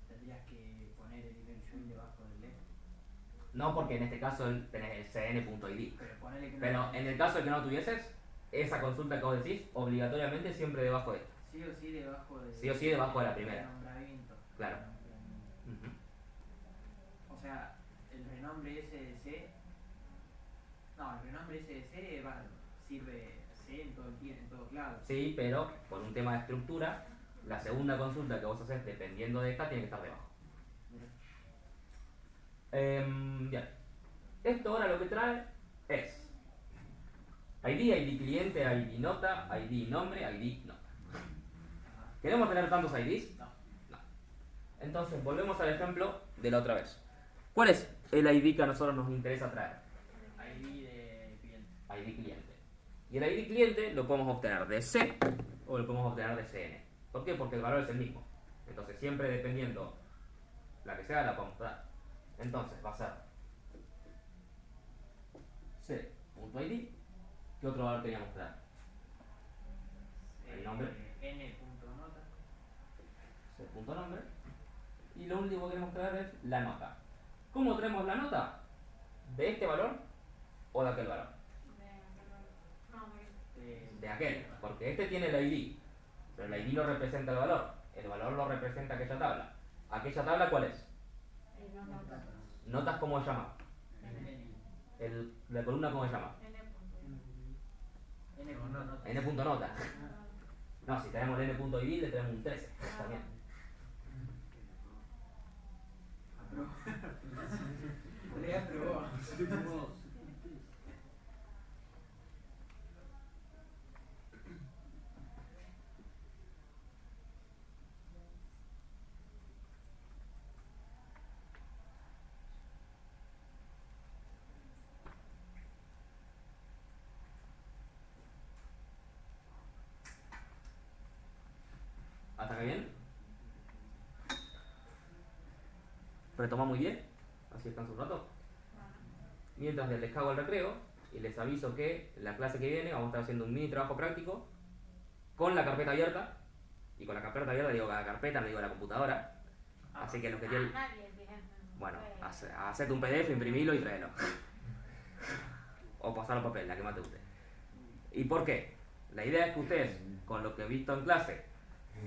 Tendrías que poner el inner join debajo del left. No, porque en este caso tenés el cn.id. Pero ponele que no. Pero en el caso de que no lo tuvieses, esa consulta que vos decís, obligatoriamente siempre debajo de esta. Sí o sí debajo de. Sí o sí debajo de la primera. Renombramiento. Claro. O sea, el renombre SDC. No, el renombre SDC sirve C en todo el tiempo, en todos lados. Sí, pero por un tema de estructura, la segunda consulta que vos haces dependiendo de esta tiene que estar debajo. Bien. Esto ahora lo que trae es ID cliente, ID nota, ID nombre, ID nota. ¿Queremos tener tantos IDs? No. No. Entonces, volvemos al ejemplo de la otra vez. ¿Cuál es el ID que a nosotros nos interesa traer? ID de cliente. ID cliente. Y el ID cliente lo podemos obtener de C o lo podemos obtener de CN. ¿Por qué? Porque el valor es el mismo. Entonces, siempre dependiendo la que sea, la podemos dar. Entonces, va a ser C.id. ¿Qué otro valor teníamos que dar? El nombre. N.nota. C.nombre. Y lo último que queremos traer es la nota. ¿Cómo traemos la nota? ¿De este valor o de aquel valor? De aquel, porque este tiene el ID, pero el ID no representa el valor lo representa aquella tabla. ¿Aquella tabla cuál es? Notas, ¿cómo se llama? La columna, ¿cómo se llama? N.nota. N.nota. No, si tenemos el N.id le tenemos un 13 también. ¿Hasta acá bien? Retoma muy bien, así descanso un rato. Mientras les cago el recreo y les aviso que la clase que viene vamos a estar haciendo un mini trabajo práctico con la carpeta abierta. Y con la carpeta abierta digo cada carpeta, no digo la computadora. Así que los que tienen... Bueno, hacete un PDF, imprimilo y tráelo. O pasarlo a papel, la que más te guste. ¿Y por qué? La idea es que ustedes, con lo que he visto en clase,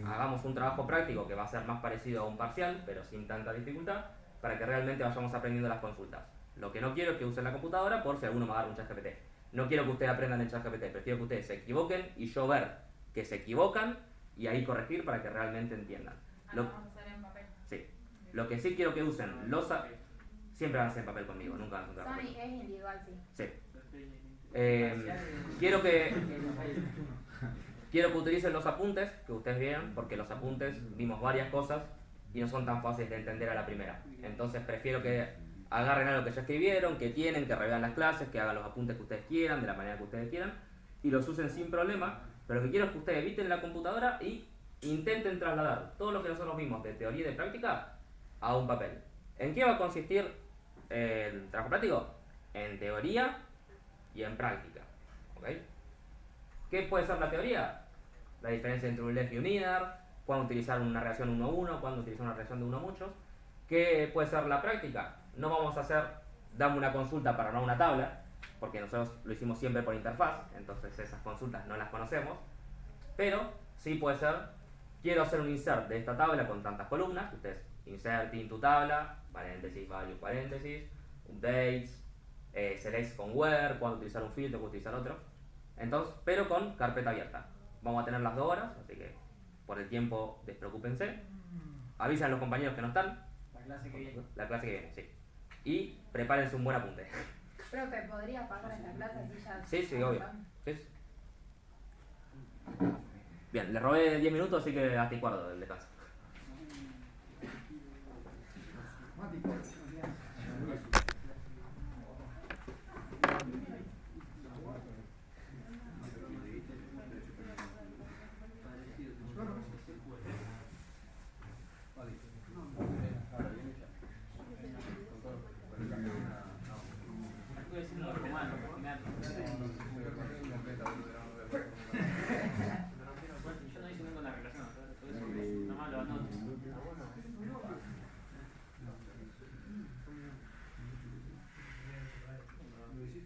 hagamos un trabajo práctico que va a ser más parecido a un parcial, pero sin tanta dificultad, para que realmente vayamos aprendiendo las consultas. Lo que no quiero es que usen la computadora por si alguno me agarra un ChatGPT. No quiero que ustedes aprendan en ChatGPT, prefiero que ustedes se equivoquen y yo ver que se equivocan y ahí corregir para que realmente entiendan. Vamos a hacer en papel. Sí. Lo que sí quiero que usen siempre van a hacer en papel conmigo, nunca van a hacer en papel. Sony es individual, sí. Sí. Quiero que utilicen los apuntes que ustedes vieron, porque los apuntes vimos varias cosas y no son tan fáciles de entender a la primera. Entonces prefiero que agarren algo que ya escribieron, que tienen, que revean las clases, que hagan los apuntes que ustedes quieran, de la manera que ustedes quieran, y los usen sin problema. Pero lo que quiero es que ustedes eviten la computadora y intenten trasladar todo lo que nosotros vimos de teoría y de práctica a un papel. ¿En qué va a consistir el trabajo práctico? En teoría y en práctica. ¿Ok? ¿Qué puede ser la teoría? La diferencia entre un left y un inner, cuándo utilizar una reacción 1 a 1, cuándo utilizar una reacción de 1 a muchos. ¿Qué puede ser la práctica? No vamos a hacer, dame una consulta para no una tabla, porque nosotros lo hicimos siempre por interfaz, entonces esas consultas no las conocemos. Pero sí puede ser, quiero hacer un insert de esta tabla con tantas columnas, ustedes insert into tabla, paréntesis, value, paréntesis, updates, select con where, cuándo utilizar un filtro, cuándo utilizar otro. Entonces, pero con carpeta abierta. Vamos a tener las 2 horas, así que por el tiempo despreocúpense. Avisan a los compañeros que no están. La clase que viene. La clase que viene, sí. Y prepárense un buen apunte. Profe, ¿podría pasar esta clase así ya? Sí, sí, obvio. Sí. Bien, les robé 10 minutos, así que hasta y cuarto del descanso. Mati,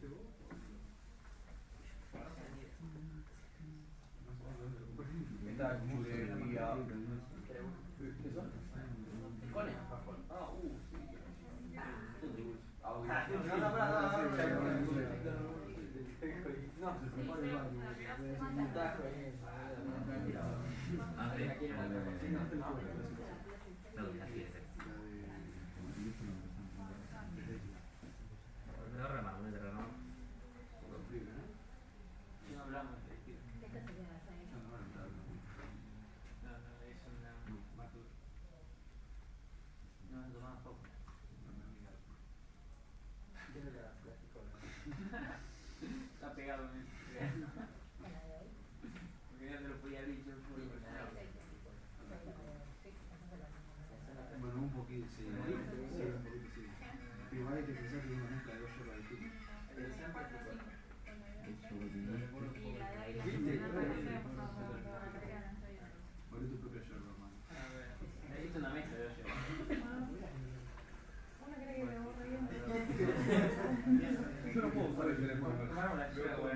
fuiste vos? Está como de guía. ¿Qué son? ¿Cones? Ah, sí. No hablamos de estilo. No, es tomaba poco. Está pegado, porque ya te lo podía abrir yo fui. Bueno, un poquito, sí. Un poquito, sí. Igual hay que pensar que es una mezcla de dos yerba distintas. Y la de aire, Ponle tu propia yerba, hermano. A ver, esto es una mezcla de yo. Uno cree que me borro bien. Yo no puedo usar el teléfono. Tomamos la chica con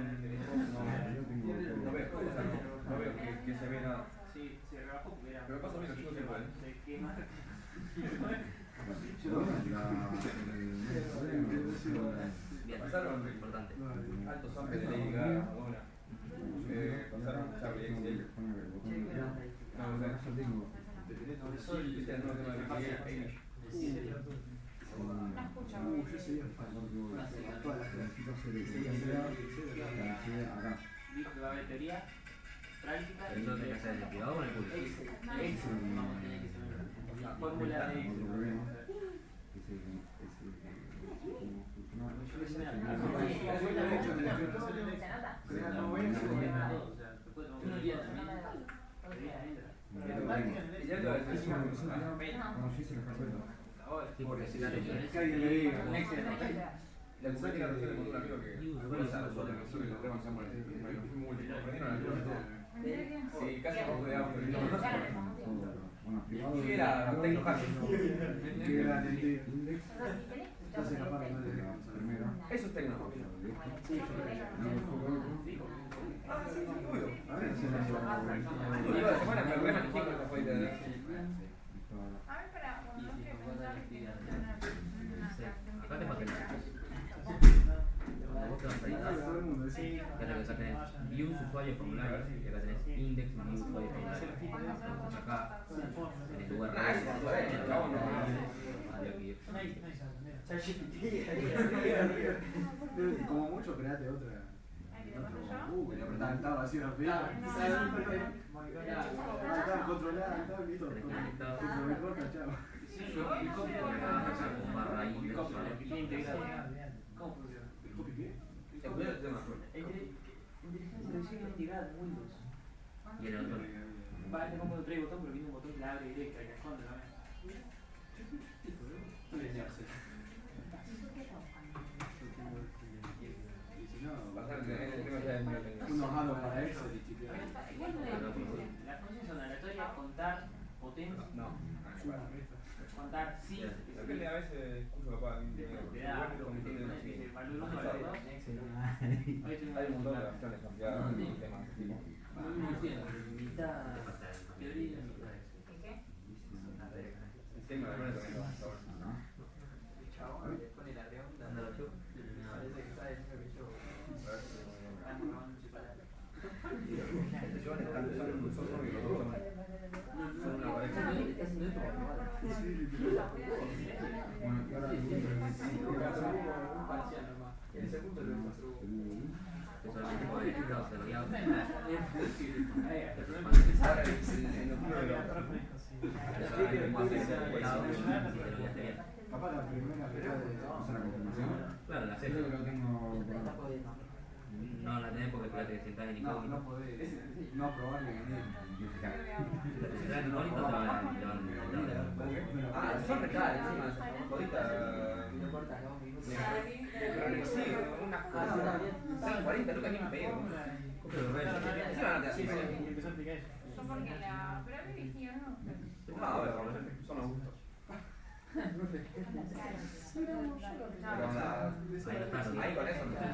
No veo que se ve nada. Sí, se rebajó porque era. Pero pasa bien, los chicos se pueden. Se quema. Pasaron Importante. altos hombres de Lady Gaga, Madonna. Pasaron Charlie XCX. No, o sea, viste el nuevo tema de Billie Eilish. No escucho. Yo sería fan. Todas las clasificaciones acá. Dijo que va a haber teoría, práctica y ¿Eso tiene que ser en el privado o en el público? Excel. Vamos a tener que saber. La fórmula de Excel. Yo que sé nada. Uno día también. Y ya te va a decir, Sí, porque si la lección Que alguien le diga. la usé que era recién le contó un amigo que algunos a nosotros lo revanchamos en el film último. ¿Aprendieron algo? Sí, casi por de audio. Sí, era Tecno Hacker. Qué gran index. Entonces capaz que no le dejamos a la primera. Eso es Tecno Hacker. Ah, sí, seguro. A ver si la Iba la semana, pero remanejé con esta fuente de A ver, espera, cuando no quiero pensar que Acá te paquetas. Cuando vos te vas a editar, todo el mundo dice. acá tenés views, usuario, formulario, y acá tenés index, views, usuario, formulario. Entonces acá tenés lugar Ah, eso es todo, chabón, no. había que ir. Como mucho, create otra. Que le apretaba el tab así rápido. Estaba controlada, estaba listo. Tenés que conectado. Control recorta, chao. Con barra index, ¿vale? ¿Cómo funciona? ¿El copy qué? Se cuida el tema. Inteligencia artificial integrada en Windows. Y en el otro. Va, te pongo tres botones, pero viene un botón que la abre directa y la esconde también. Pasar el tema ya es mío. Unos hados para Excel y chiquear. Las funciones son aleatorias, contar, potencia, No. contar sí. Depende, a veces escucho capaz. Te da, dice, valor 1, valor 2. Hay un montón de versiones cambiadas de temas. Mitad teoría y mitad El tema de también lo vamos a ver. el chabón le pone la redonda. Parece que está diciendo que yo. Estamos grabando separado. Son novios, los dos son una pareja. Bueno, y ahora Un parcial nomás. El segundo lo hemos Que son el tipo de estados desarrollados. ahora en octubre de los capaz la primera que está de usar la confirmación. Claro, la Yo serie. lo tengo. No la tenés porque fíjate que si estás en No, incógnito. no podés. No probar ni identificar. Pero si estás en incógnito te van a Ah, son recadas encima, esas joditas. Sí, unas cosas. 40 lucas ni me pegué. Encima no te hacen. Yo porque la. Pero a mí me dijeron, no. No, a ver, son los gustos. Pero ahí con eso no es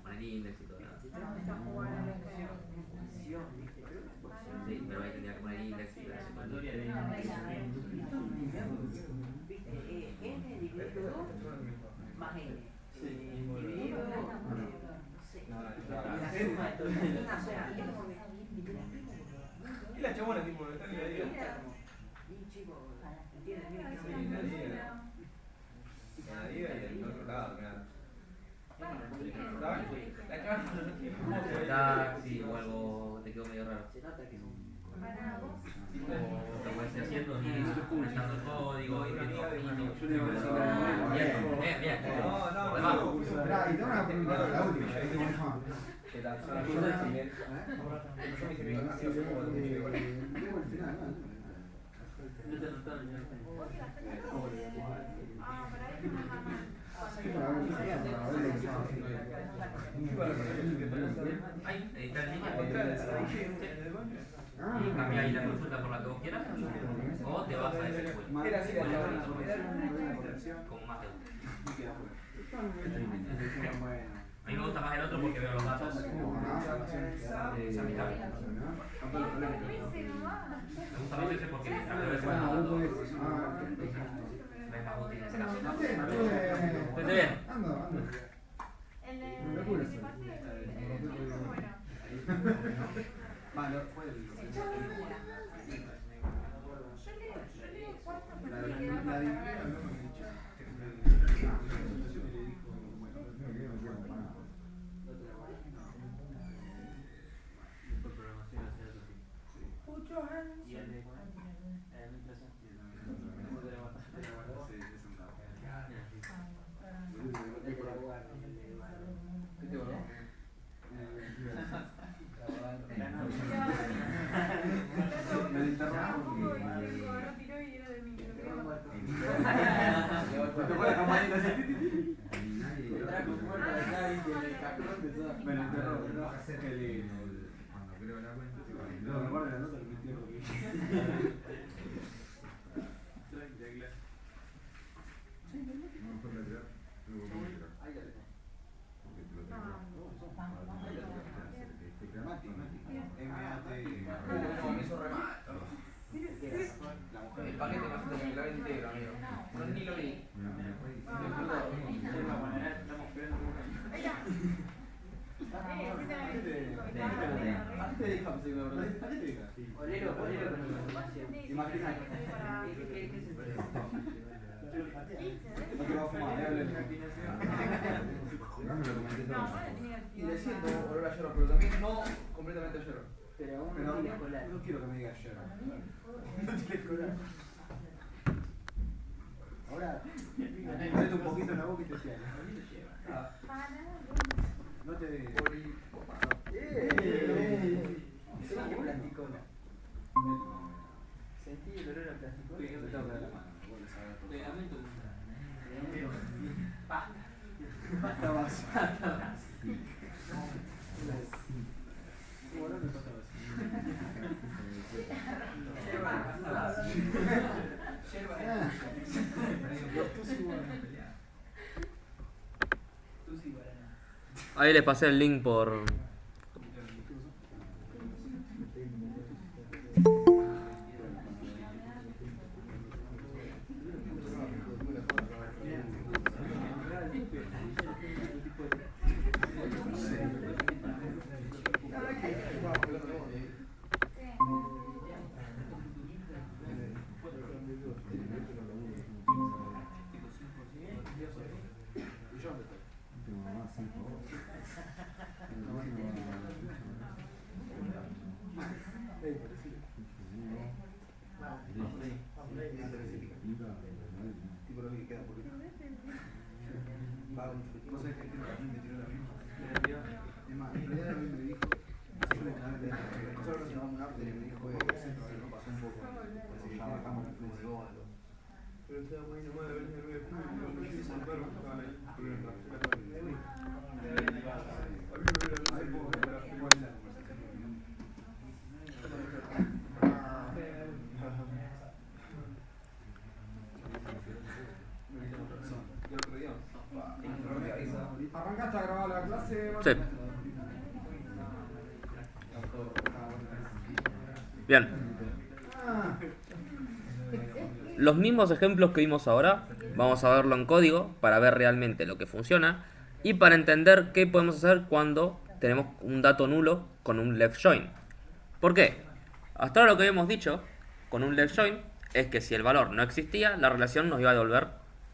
Poner index y todo. Sí, pero ahí tendría que poner index y la sumatoria de N dividido 2 más N. Dividido C. La suma de todo. Y la chabona, tipo, está en la vida. Y chico, ¿entiendes? Mira que Sí, en la vida. En la vida y del otro lado, mirá. La chabona. Sí, o algo te quedó medio raro. se nota que son. O lo puedes ir haciendo y comentando el código y viendo bonito. Bien, bien. No, Por debajo. Esperá, y tengo una pregunta, la última, ahí te manejo. ¿Qué tal? Yo me hice mi hace poco de Llego al final, ¿no? No te notaron ya. Ahí, editar en línea. Y cambia ahí la consulta por la que vos quieras. O te vas a ese juego. Era así la chabona. Como más de uno. Bueno. A mí me gusta más el otro porque veo los datos. Me gusta más ese porque mientras veo ese dato es más útil en ese caso. ¿Entendés bien? Ando. En el que pase, bueno. Malo, fue el. Yo leo 4 La personas que divina van a no me pasar. dicho. Después programación hacia otro tipo. Y el de administración. ¿Qué te voló? Me interrumpo. Lo tiró y era de mí. Me tocó la campanita así. Me lo interrumpo. Qué lindo. Cuando creo la cuenta, no, me guardo la nota, lo metí en lo que Mati. No, me hizo re mal. El paquete más de la entero, amigo. No, ni lo vi. Olero con Imagínate. ¿Qué es eso? No te va a fumar, Y le siento olor a hierro, pero también no completamente a hierro. Pero aún Pero no no, tiene escolar. no quiero que me digas ayer. No tiene cola. Ahora, ponete un poquito en la boca y te cierras. No te. Sentí plasticola. Sentí el olor a plasticola. Te tengo que dar la mano. Vos le sabés todo. Pegamento. Pasta. Pasta base. Bueno, no pasta base. Ahí les pasé el link por... Tipo lo que queda por ahí. Vos sabés que también me tiró la misma. Es más, en realidad a mí me dijo, nosotros nos llevamos un after y me dijo, Pero estaba muy nomás de ver el 9 de julio y cuando yo hice el barro estaban ahí. Pero en la ¿Arrancaste a grabar la clase? Sí. Bien. Los mismos ejemplos que vimos ahora, vamos a verlo en código para ver realmente lo que funciona y para entender qué podemos hacer cuando tenemos un dato nulo con un left join. ¿Por qué? Hasta ahora lo que habíamos dicho con un left join es que si el valor no existía, la relación nos iba a devolver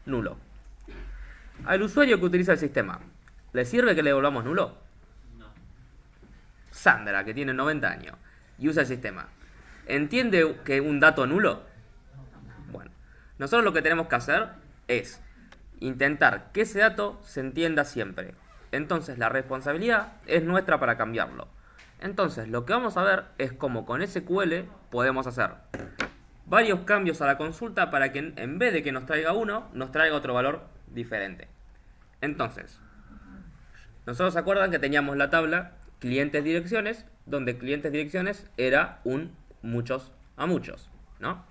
nulo. Al usuario que utiliza el sistema, ¿le sirve que le devolvamos nulo? No. Sandra, que tiene 90 años y usa el sistema, ¿entiende que un dato nulo? Bueno, nosotros lo que tenemos que hacer es intentar que ese dato se entienda siempre. Entonces la responsabilidad es nuestra para cambiarlo. Entonces lo que vamos a ver es cómo con SQL podemos hacer varios cambios a la consulta para que en vez de que nos traiga uno, nos traiga otro valor diferente. Entonces, nosotros se acuerdan que teníamos la tabla clientes direcciones, donde clientes direcciones era un muchos a muchos, ¿no?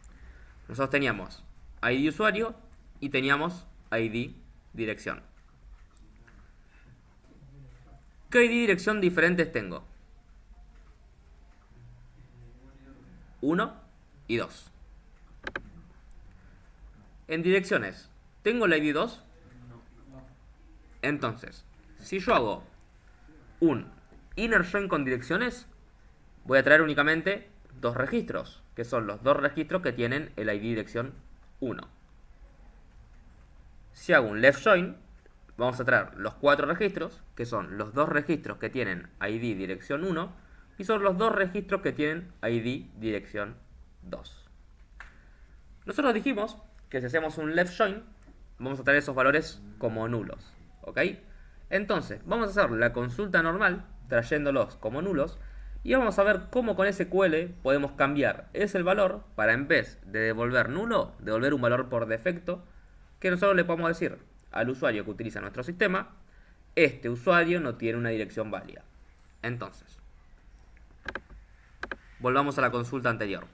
Nosotros teníamos ID usuario y teníamos ID dirección. ¿Qué ID dirección diferentes tengo? 1 y 2. En direcciones, ¿tengo la ID 2? Entonces, si yo hago un inner join con direcciones, voy a traer únicamente dos registros, que son los dos registros que tienen el ID dirección 1. Si hago un left join, vamos a traer los 4 registros, que son los dos registros que tienen ID dirección 1, y son los dos registros que tienen ID dirección 2. Nosotros dijimos que si hacemos un left join, vamos a traer esos valores como nulos, ¿ok? Entonces, vamos a hacer la consulta normal, trayéndolos como nulos, y vamos a ver cómo con SQL podemos cambiar ese valor para, en vez de devolver nulo, devolver un valor por defecto, que nosotros le podemos decir al usuario que utiliza nuestro sistema, este usuario no tiene una dirección válida. Entonces, volvamos a la consulta anterior.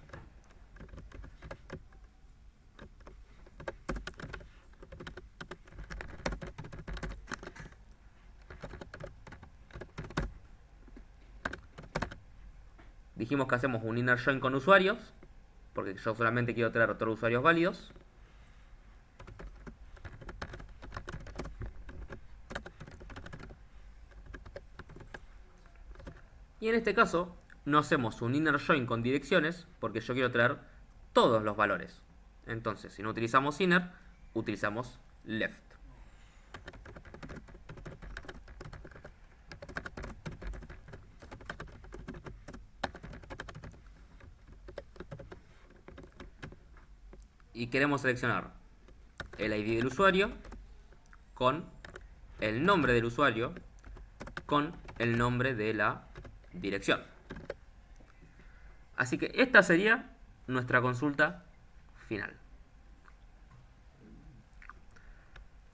Dijimos que hacemos un inner join con usuarios, porque yo solamente quiero traer otros usuarios válidos. Y en este caso, no hacemos un inner join con direcciones, porque yo quiero traer todos los valores. Entonces, si no utilizamos inner, utilizamos left. Y queremos seleccionar el ID del usuario con el nombre del usuario con el nombre de la dirección. Así que esta sería nuestra consulta final.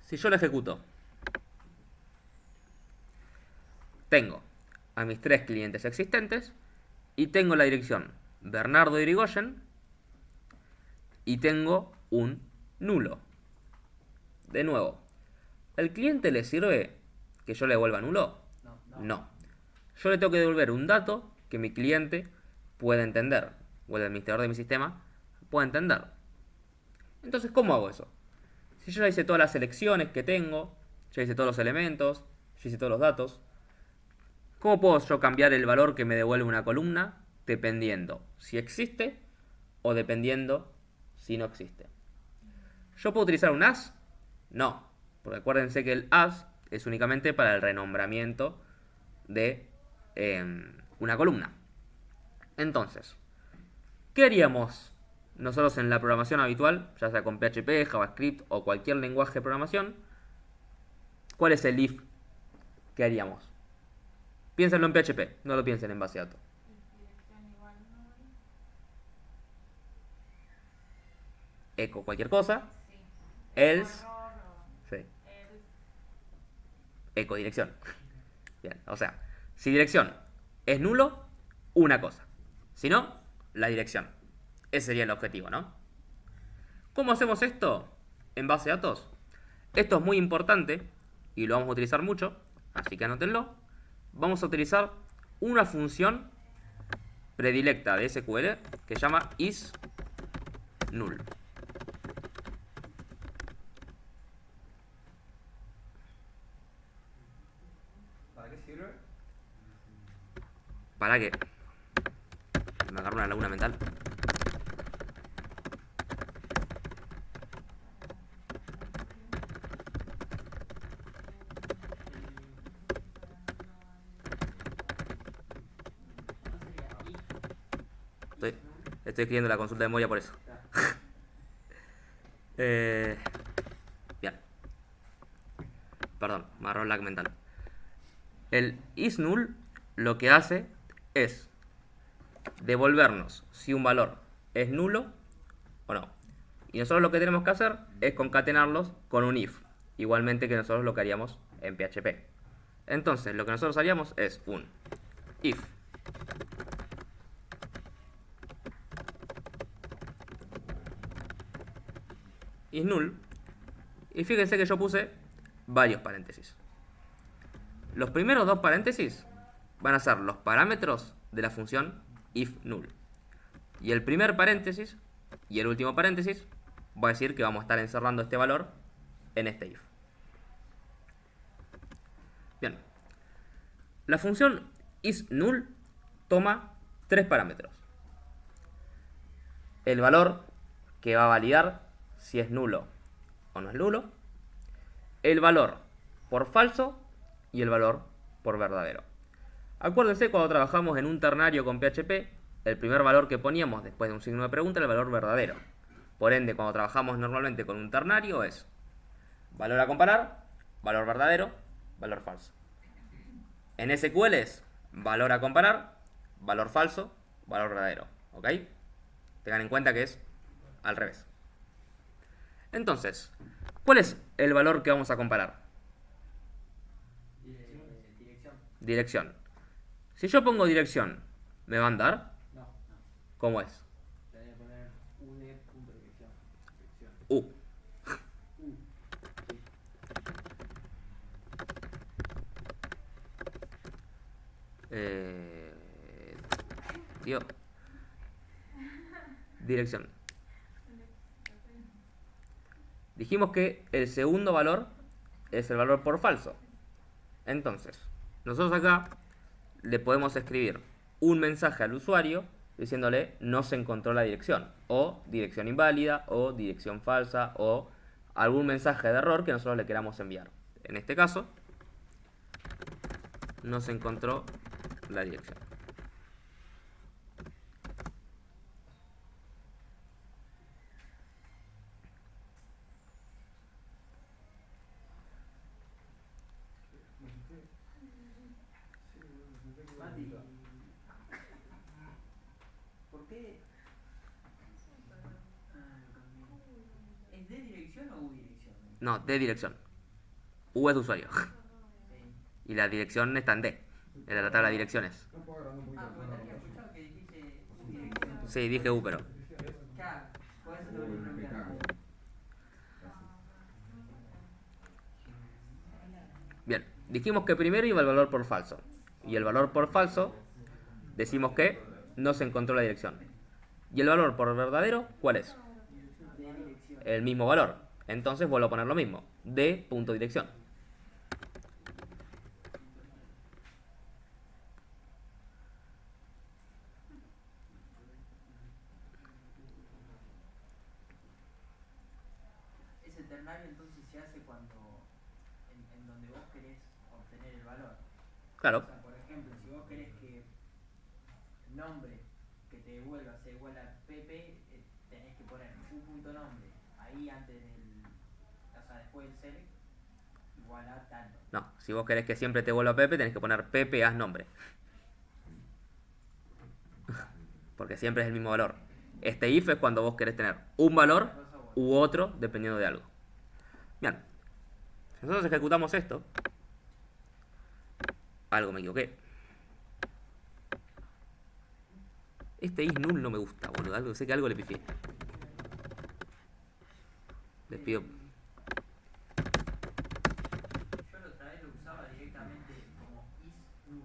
Si yo la ejecuto, tengo a mis 3 clientes existentes y tengo la dirección Bernardo Irigoyen y tengo un nulo. De nuevo, ¿al cliente le sirve que yo le devuelva nulo? No. Yo le tengo que devolver un dato que mi cliente pueda entender, o el administrador de mi sistema pueda entender. Entonces, ¿cómo hago eso? Si yo ya hice todas las selecciones que tengo, ya hice todos los elementos, ya hice todos los datos, ¿cómo puedo yo cambiar el valor que me devuelve una columna dependiendo si existe o dependiendo si no existe? ¿Yo puedo utilizar un as? No, porque acuérdense que el as es únicamente para el renombramiento de una columna. Entonces, ¿qué haríamos nosotros en la programación habitual, ya sea con PHP, JavaScript o cualquier lenguaje de programación? ¿Cuál es el if que haríamos? Piénsenlo en PHP, no lo piensen en base de datos. Dirección igual null. eco cualquier cosa, else, sí, eco dirección. Bien, o sea, si dirección es nulo, una cosa. Si no, la dirección. Ese sería el objetivo, ¿no? ¿Cómo hacemos esto en base de datos? Esto es muy importante y lo vamos a utilizar mucho, así que anótenlo. Vamos a utilizar una función predilecta de SQL que se llama isNull. ¿Para qué sirve? ¿Para qué? Me agarro una laguna mental. Estoy escribiendo la consulta de memoria por eso. Bien. Perdón, me agarró el lag mental. El isNull lo que hace es devolvernos si un valor es nulo o no. Y nosotros lo que tenemos que hacer es concatenarlos con un if. Igualmente que nosotros lo que haríamos en PHP. Entonces, lo que nosotros haríamos es un if isNull. Y fíjense que yo puse varios paréntesis. Los primeros dos paréntesis van a ser los parámetros de la función ifNull. Y el primer paréntesis y el último paréntesis va a decir que vamos a estar encerrando este valor en este if. Bien. La función isNull toma tres parámetros. El valor que va a validar si es nulo o no es nulo, el valor por falso y el valor por verdadero. Acuérdense, cuando trabajamos en un ternario con PHP, el primer valor que poníamos después de un signo de pregunta era el valor verdadero. Por ende, cuando trabajamos normalmente con un ternario es valor a comparar, valor verdadero, valor falso. En SQL es valor a comparar, valor falso, valor verdadero. ¿Ok? Tengan en cuenta que es al revés. Entonces, ¿cuál es el valor que vamos a comparar? Dirección. Dirección. Si yo pongo dirección, ¿me va a andar? No. ¿Cómo es? Tenés que poner ud.dirección. U. Tío. Dirección. Dijimos que el segundo valor es el valor por falso. Entonces, nosotros acá le podemos escribir un mensaje al usuario diciéndole no se encontró la dirección, o dirección inválida, o dirección falsa, o algún mensaje de error que nosotros le queramos enviar. En este caso, no se encontró la dirección. Mati, ¿por qué? ¿Es de dirección o u dirección? No, de dirección. U es de usuario. Sí. Y la dirección está en D, en la tabla de direcciones. No puedo agarrar un poquito. Porque te había escuchado que dijiste u dirección. Sí, dije U, pero... Claro, por eso te voy a preguntar. Bien, dijimos que primero iba el valor por falso. Y el valor por falso, decimos que no se encontró la dirección. ¿Y el valor por verdadero, cuál es? De dirección. El mismo valor. Entonces vuelvo a poner lo mismo. D.dirección. Ese ternario entonces se hace cuando en donde vos querés obtener el valor. Claro. O sea, por ejemplo, si vos querés que el nombre que te devuelva sea igual a Pepe, tenés que poner u.nombre ahí antes del, o sea, después del select, igual a tal. No, si vos querés que siempre te vuelva Pepe, tenés que poner Pepe as nombre. Porque siempre es el mismo valor. Este if es cuando vos querés tener un valor Cosa buena. u otro, dependiendo de algo. Bien. Si nosotros ejecutamos esto, algo me equivoqué. Este is null no me gusta, boludo. Sé que algo le pifié. Les pido. Yo la otra vez lo usaba directamente como is null.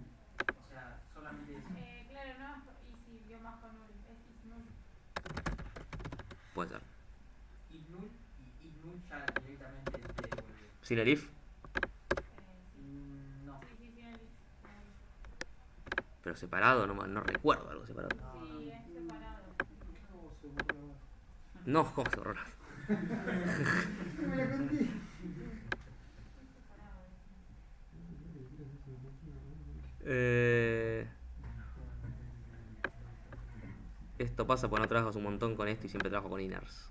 O sea, solamente decía. Claro, no es easy guión bajo null, es is null. Puede ser. Is null y is null ya directamente te devuelve. Sin el if, No. Sí, sí, sí, pero separado, no recuerdo algo separado. sí, es separado. No, se borró la base. No, ¿cómo se borró? Me la perdí. Esto pasa porque no trabajas un montón con esto y siempre trabajo con inners.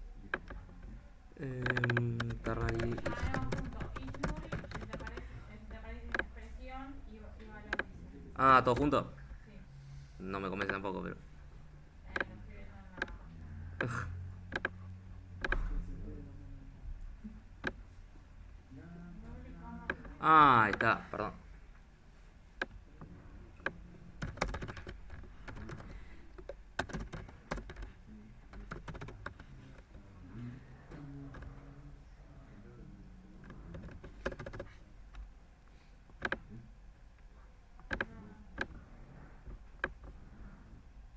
Ternary. Ah, no, punto. Is null, te aparece expresión y valor. Dice. Ah, ¿todo junto? Sí. No me convence tampoco, pero. Lo estoy viendo en la. Ah, ahí está, perdón.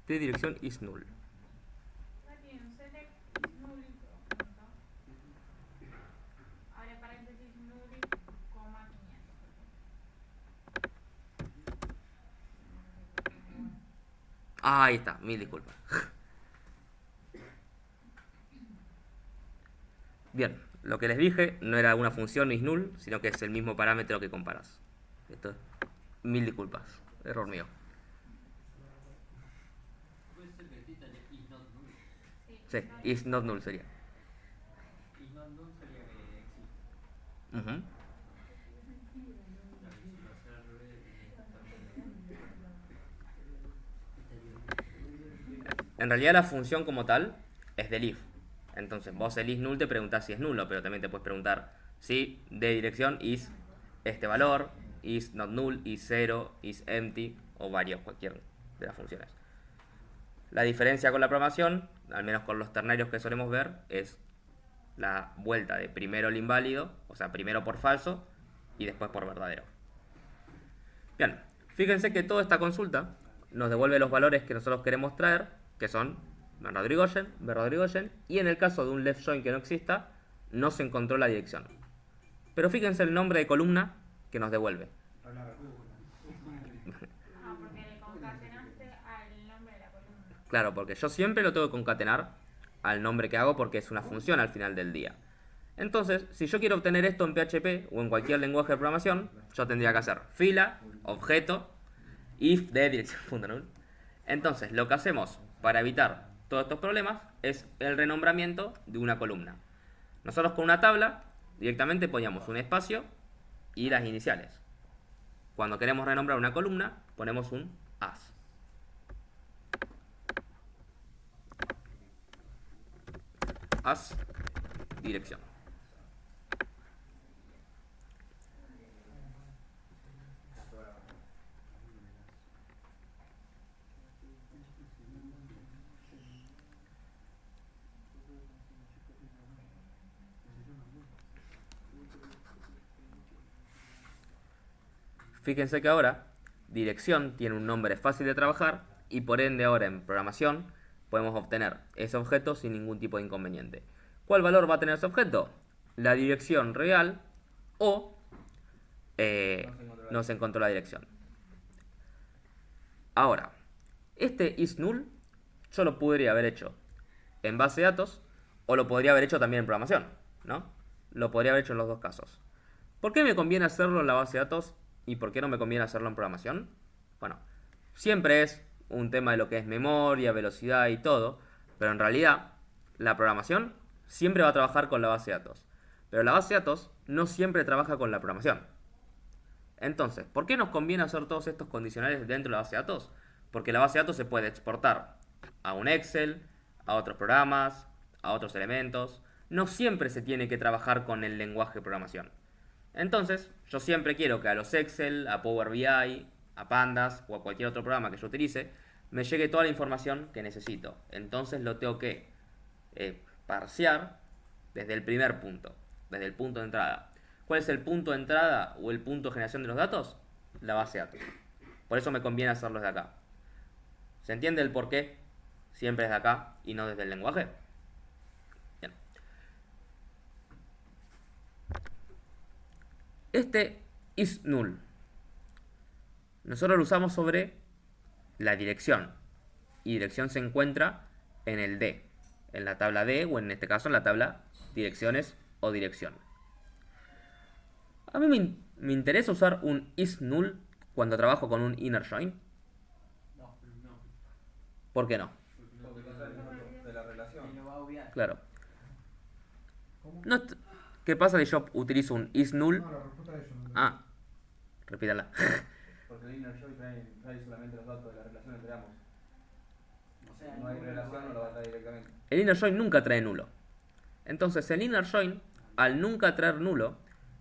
De dirección is null. Acá tiene un select is null, punto. Abre paréntesis null, coma 500. Ah, ahí está, mil disculpas. Bien, lo que les dije no era una función is null, sino que es el mismo parámetro que comparas. Esto, mil disculpas, error mío. Puede ser que exista el is not null. Sí, is not null sería. Is not null sería que existe. Ujú. En realidad la función como tal es del if. Entonces vos el is null te preguntás si es nulo, pero también te puedes preguntar si de dirección is este valor, is not null, is 0, is empty o varios, cualquier de las funciones. La diferencia con la programación, al menos con los ternarios que solemos ver, es la vuelta de primero el inválido, o sea, primero por falso y después por verdadero. Bien, fíjense que toda esta consulta nos devuelve los valores que nosotros queremos traer, que son verdadero y Gaussian, y en el caso de un left join que no exista, no se encontró la dirección. Pero fíjense el nombre de columna que nos devuelve. Ah, porque le concatenaste al nombre de la columna. Claro, porque yo siempre lo tengo que concatenar al nombre que hago porque es una función al final del día. Entonces, si yo quiero obtener esto en PHP o en cualquier lenguaje de programación, yo tendría que hacer fila, objeto, if de dirección.null. Entonces, lo que hacemos para evitar todos estos problemas es el renombramiento de una columna. Nosotros con una tabla directamente poníamos un espacio y las iniciales. Cuando queremos renombrar una columna, ponemos un as. As dirección. Fíjense que ahora dirección tiene un nombre fácil de trabajar y por ende ahora en programación podemos obtener ese objeto sin ningún tipo de inconveniente. ¿Cuál valor va a tener ese objeto? La dirección real o no se encontró la dirección. Ahora, este is null yo lo podría haber hecho en base de datos o lo podría haber hecho también en programación, ¿no? Lo podría haber hecho en los dos casos. ¿Por qué me conviene hacerlo en la base de datos y por qué no me conviene hacerlo en programación? Bueno, siempre es un tema de lo que es memoria, velocidad y todo, pero en realidad la programación siempre va a trabajar con la base de datos. Pero la base de datos no siempre trabaja con la programación. Entonces, ¿por qué nos conviene hacer todos estos condicionales dentro de la base de datos? Porque la base de datos se puede exportar a un Excel, a otros programas, a otros elementos. no siempre se tiene que trabajar con el lenguaje de programación. Entonces, yo siempre quiero que a los Excel, a Power BI, a Pandas o a cualquier otro programa que yo utilice, me llegue toda la información que necesito. Entonces lo tengo que parsear desde el primer punto, desde el punto de entrada. ¿Cuál es el punto de entrada o el punto de generación de los datos? La base de datos. Por eso me conviene hacerlo desde acá. ¿Se entiende el por qué siempre desde acá y no desde el lenguaje? Bien. Este is null nosotros lo usamos sobre la dirección. Y dirección se encuentra en el D, en la tabla D, o en este caso en la tabla direcciones o dirección. A mí me interesa usar un is null cuando trabajo con un inner join. No, ¿Por qué no? Porque no sabes de la te relación. lo va a obviar. Claro. ¿Cómo? No ¿Qué pasa si yo utilizo un is null? No, la respuesta de eso no. Ah, repítala. Porque el inner join trae solamente los datos de la relación entre ambos. O sea, No hay relación, no lo va a traer directamente. El inner join nunca trae nulo. Entonces el inner join, al nunca traer nulo,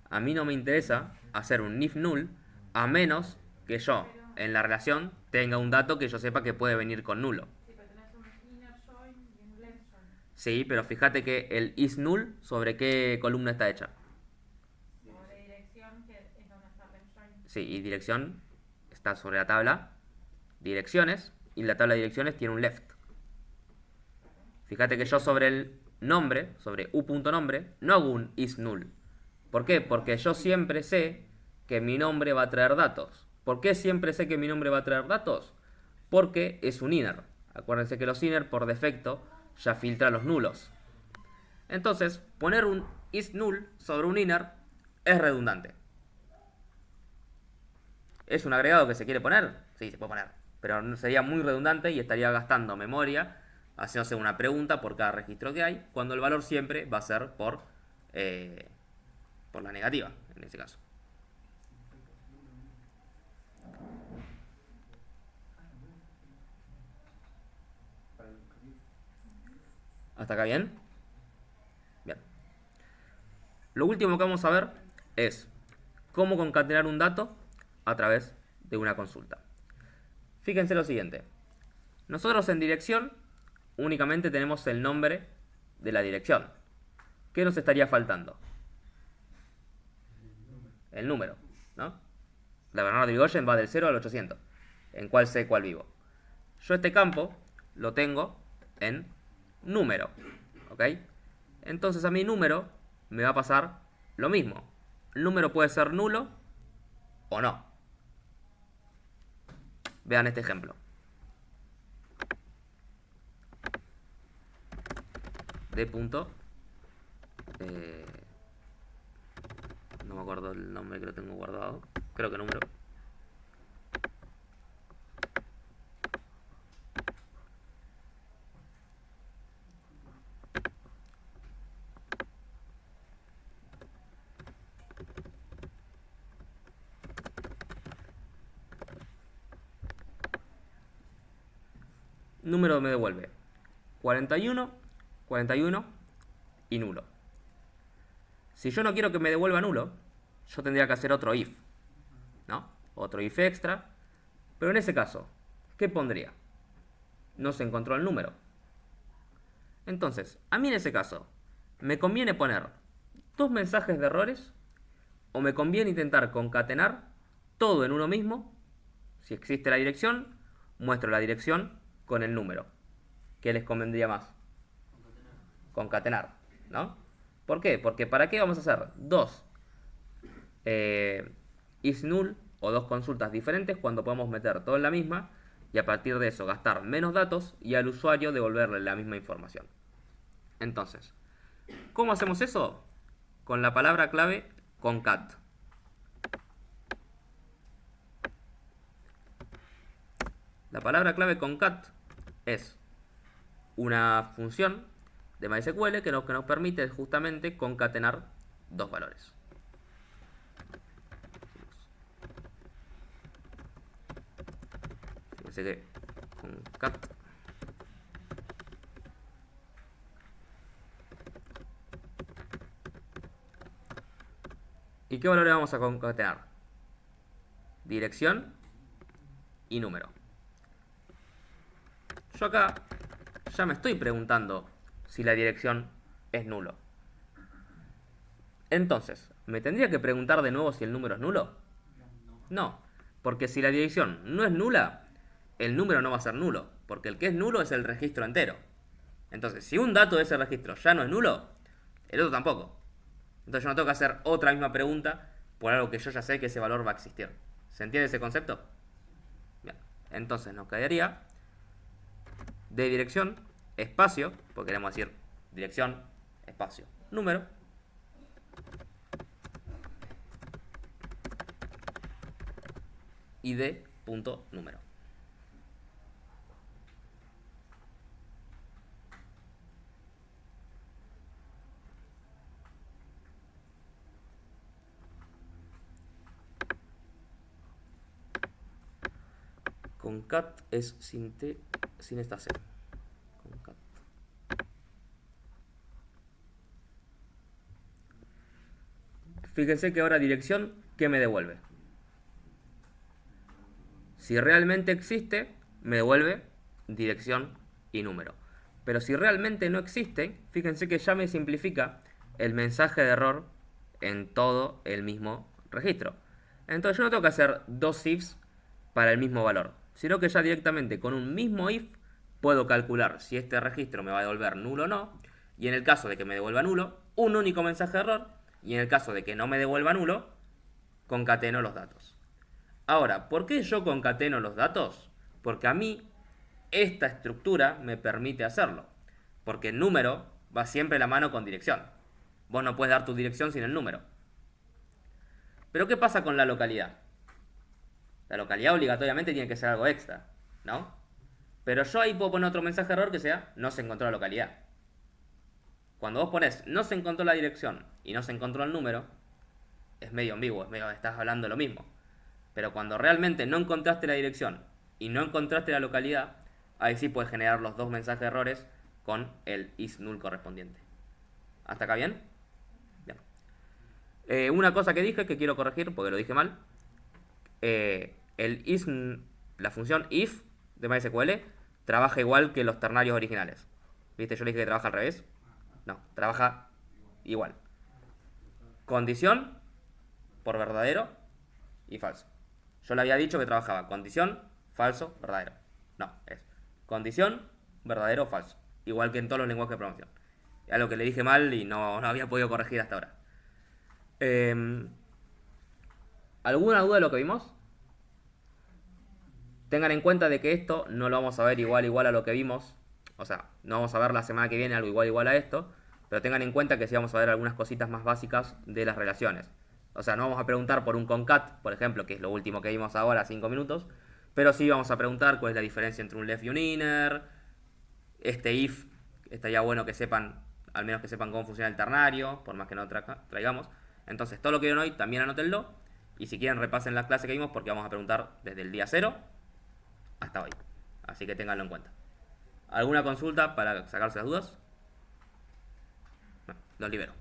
a mí no me interesa hacer un if null, a menos que yo en la relación tenga un dato que yo sepa que puede venir con nulo. Sí, pero tenés un inner join y un left join. Sí, pero fíjate que el is null, ¿sobre qué columna está hecha? Sobre dirección, que es donde está el left join. Sí, y dirección está sobre la tabla direcciones, y la tabla de direcciones tiene un left. Fíjate que yo sobre el nombre, sobre u.nombre, no hago un is null. ¿Por qué? Porque yo siempre sé que mi nombre va a traer datos. ¿Por qué siempre sé que mi nombre va a traer datos? Porque es un inner. Acuérdense que los inner por defecto ya filtran los nulos. Entonces, poner un is null sobre un inner es redundante. ¿Es un agregado que se quiere poner? Sí, se puede poner. Pero sería muy redundante y estaría gastando memoria, haciéndose una pregunta por cada registro que hay, cuando el valor siempre va a ser por la negativa, en ese caso. ¿Hasta acá bien? Bien. Lo último que vamos a ver es cómo concatenar un dato a través de una consulta. Fíjense lo siguiente. Nosotros en dirección únicamente tenemos el nombre de la dirección. ¿Qué nos estaría faltando? El número, ¿no? La Bernardo de Irigoyen va del 0 al 800. ¿En cuál sé cuál vivo? Yo este campo lo tengo en número, ¿ok? Entonces a mi número me va a pasar lo mismo. El número puede ser nulo o no. Vean este ejemplo. D punto. No me acuerdo el nombre que lo tengo guardado. Creo que número. Número me devuelve 41, 41 y nulo. Si yo no quiero que me devuelva nulo, yo tendría que hacer otro if, ¿no? Otro if extra. Pero en ese caso, ¿qué pondría? No se encontró el número. Entonces, a mí en ese caso, ¿me conviene poner dos mensajes de errores? ¿O me conviene intentar concatenar todo en uno mismo? Si existe la dirección, muestro la dirección con el número. ¿Qué les convendría más? Concatenar, ¿no? ¿Por qué? Porque ¿para qué vamos a hacer dos is null o dos consultas diferentes cuando podemos meter todo en la misma y a partir de eso gastar menos datos y al usuario devolverle la misma información? Entonces, ¿cómo hacemos eso? Con la palabra clave concat. La palabra clave concat es una función de MySQL que nos permite justamente concatenar dos valores. Fíjense que concat ¿Y qué valores vamos a concatenar? Dirección y número. Yo acá ya me estoy preguntando si la dirección es nulo. Entonces, ¿me tendría que preguntar de nuevo si el número es nulo? No, porque si la dirección no es nula, el número no va a ser nulo, porque el que es nulo es el registro entero. Entonces, si un dato de ese registro ya no es nulo, el otro tampoco. Entonces yo no tengo que hacer otra misma pregunta por algo que yo ya sé que ese valor va a existir. ¿Se entiende ese concepto? Bien. Entonces nos quedaría de dirección, espacio, porque queremos decir dirección, espacio, número. Y de punto número. Concat es sin T, sin esta C. Concat. Fíjense que ahora dirección, ¿qué me devuelve? Si realmente existe, me devuelve dirección y número. Pero si realmente no existe, fíjense que ya me simplifica el mensaje de error en todo el mismo registro. Entonces yo no tengo que hacer dos ifs para el mismo valor, sino que ya directamente con un mismo if puedo calcular si este registro me va a devolver nulo o no, y en el caso de que me devuelva nulo, un único mensaje de error, y en el caso de que no me devuelva nulo, concateno los datos. Ahora, ¿por qué yo concateno los datos? Porque a mí esta estructura me permite hacerlo, porque el número va siempre de la mano con dirección. Vos no puedes dar tu dirección sin el número. Pero ¿qué pasa con la localidad? La localidad obligatoriamente tiene que ser algo extra, ¿no? Pero yo ahí puedo poner otro mensaje de error que sea no se encontró la localidad. Cuando vos pones no se encontró la dirección y no se encontró el número, es medio ambiguo, es medio estás hablando lo mismo. Pero cuando realmente no encontraste la dirección y no encontraste la localidad, ahí sí puedes generar los dos mensajes de errores con el is null correspondiente. ¿Hasta acá bien? Bien. Una cosa que dije que quiero corregir porque lo dije mal. La función if de MySQL trabaja igual que los ternarios originales. ¿Viste? Yo le dije que trabaja al revés. No, trabaja igual. Condición por verdadero y falso. Yo le había dicho que trabajaba condición, falso, verdadero. No, es condición, verdadero, falso. Igual que en todos los lenguajes de programación. Es algo que le dije mal y no había podido corregir hasta ahora. ¿Alguna duda de lo que vimos? Tengan en cuenta de que esto no lo vamos a ver igual a lo que vimos. O sea, no vamos a ver la semana que viene algo igual a esto. Pero tengan en cuenta que sí vamos a ver algunas cositas más básicas de las relaciones. O sea, no vamos a preguntar por un concat, por ejemplo, que es lo último que vimos ahora, 5 minutos. Pero sí vamos a preguntar cuál es la diferencia entre un left y un inner. Este if, estaría bueno que sepan, al menos que sepan cómo funciona el ternario, por más que no traigamos. Entonces, todo lo que vieron hoy también anótenlo. Y si quieren repasen la clase que vimos porque vamos a preguntar desde el día 0 hasta hoy. Así que ténganlo en cuenta. ¿Alguna consulta para sacarse las dudas? No, los libero.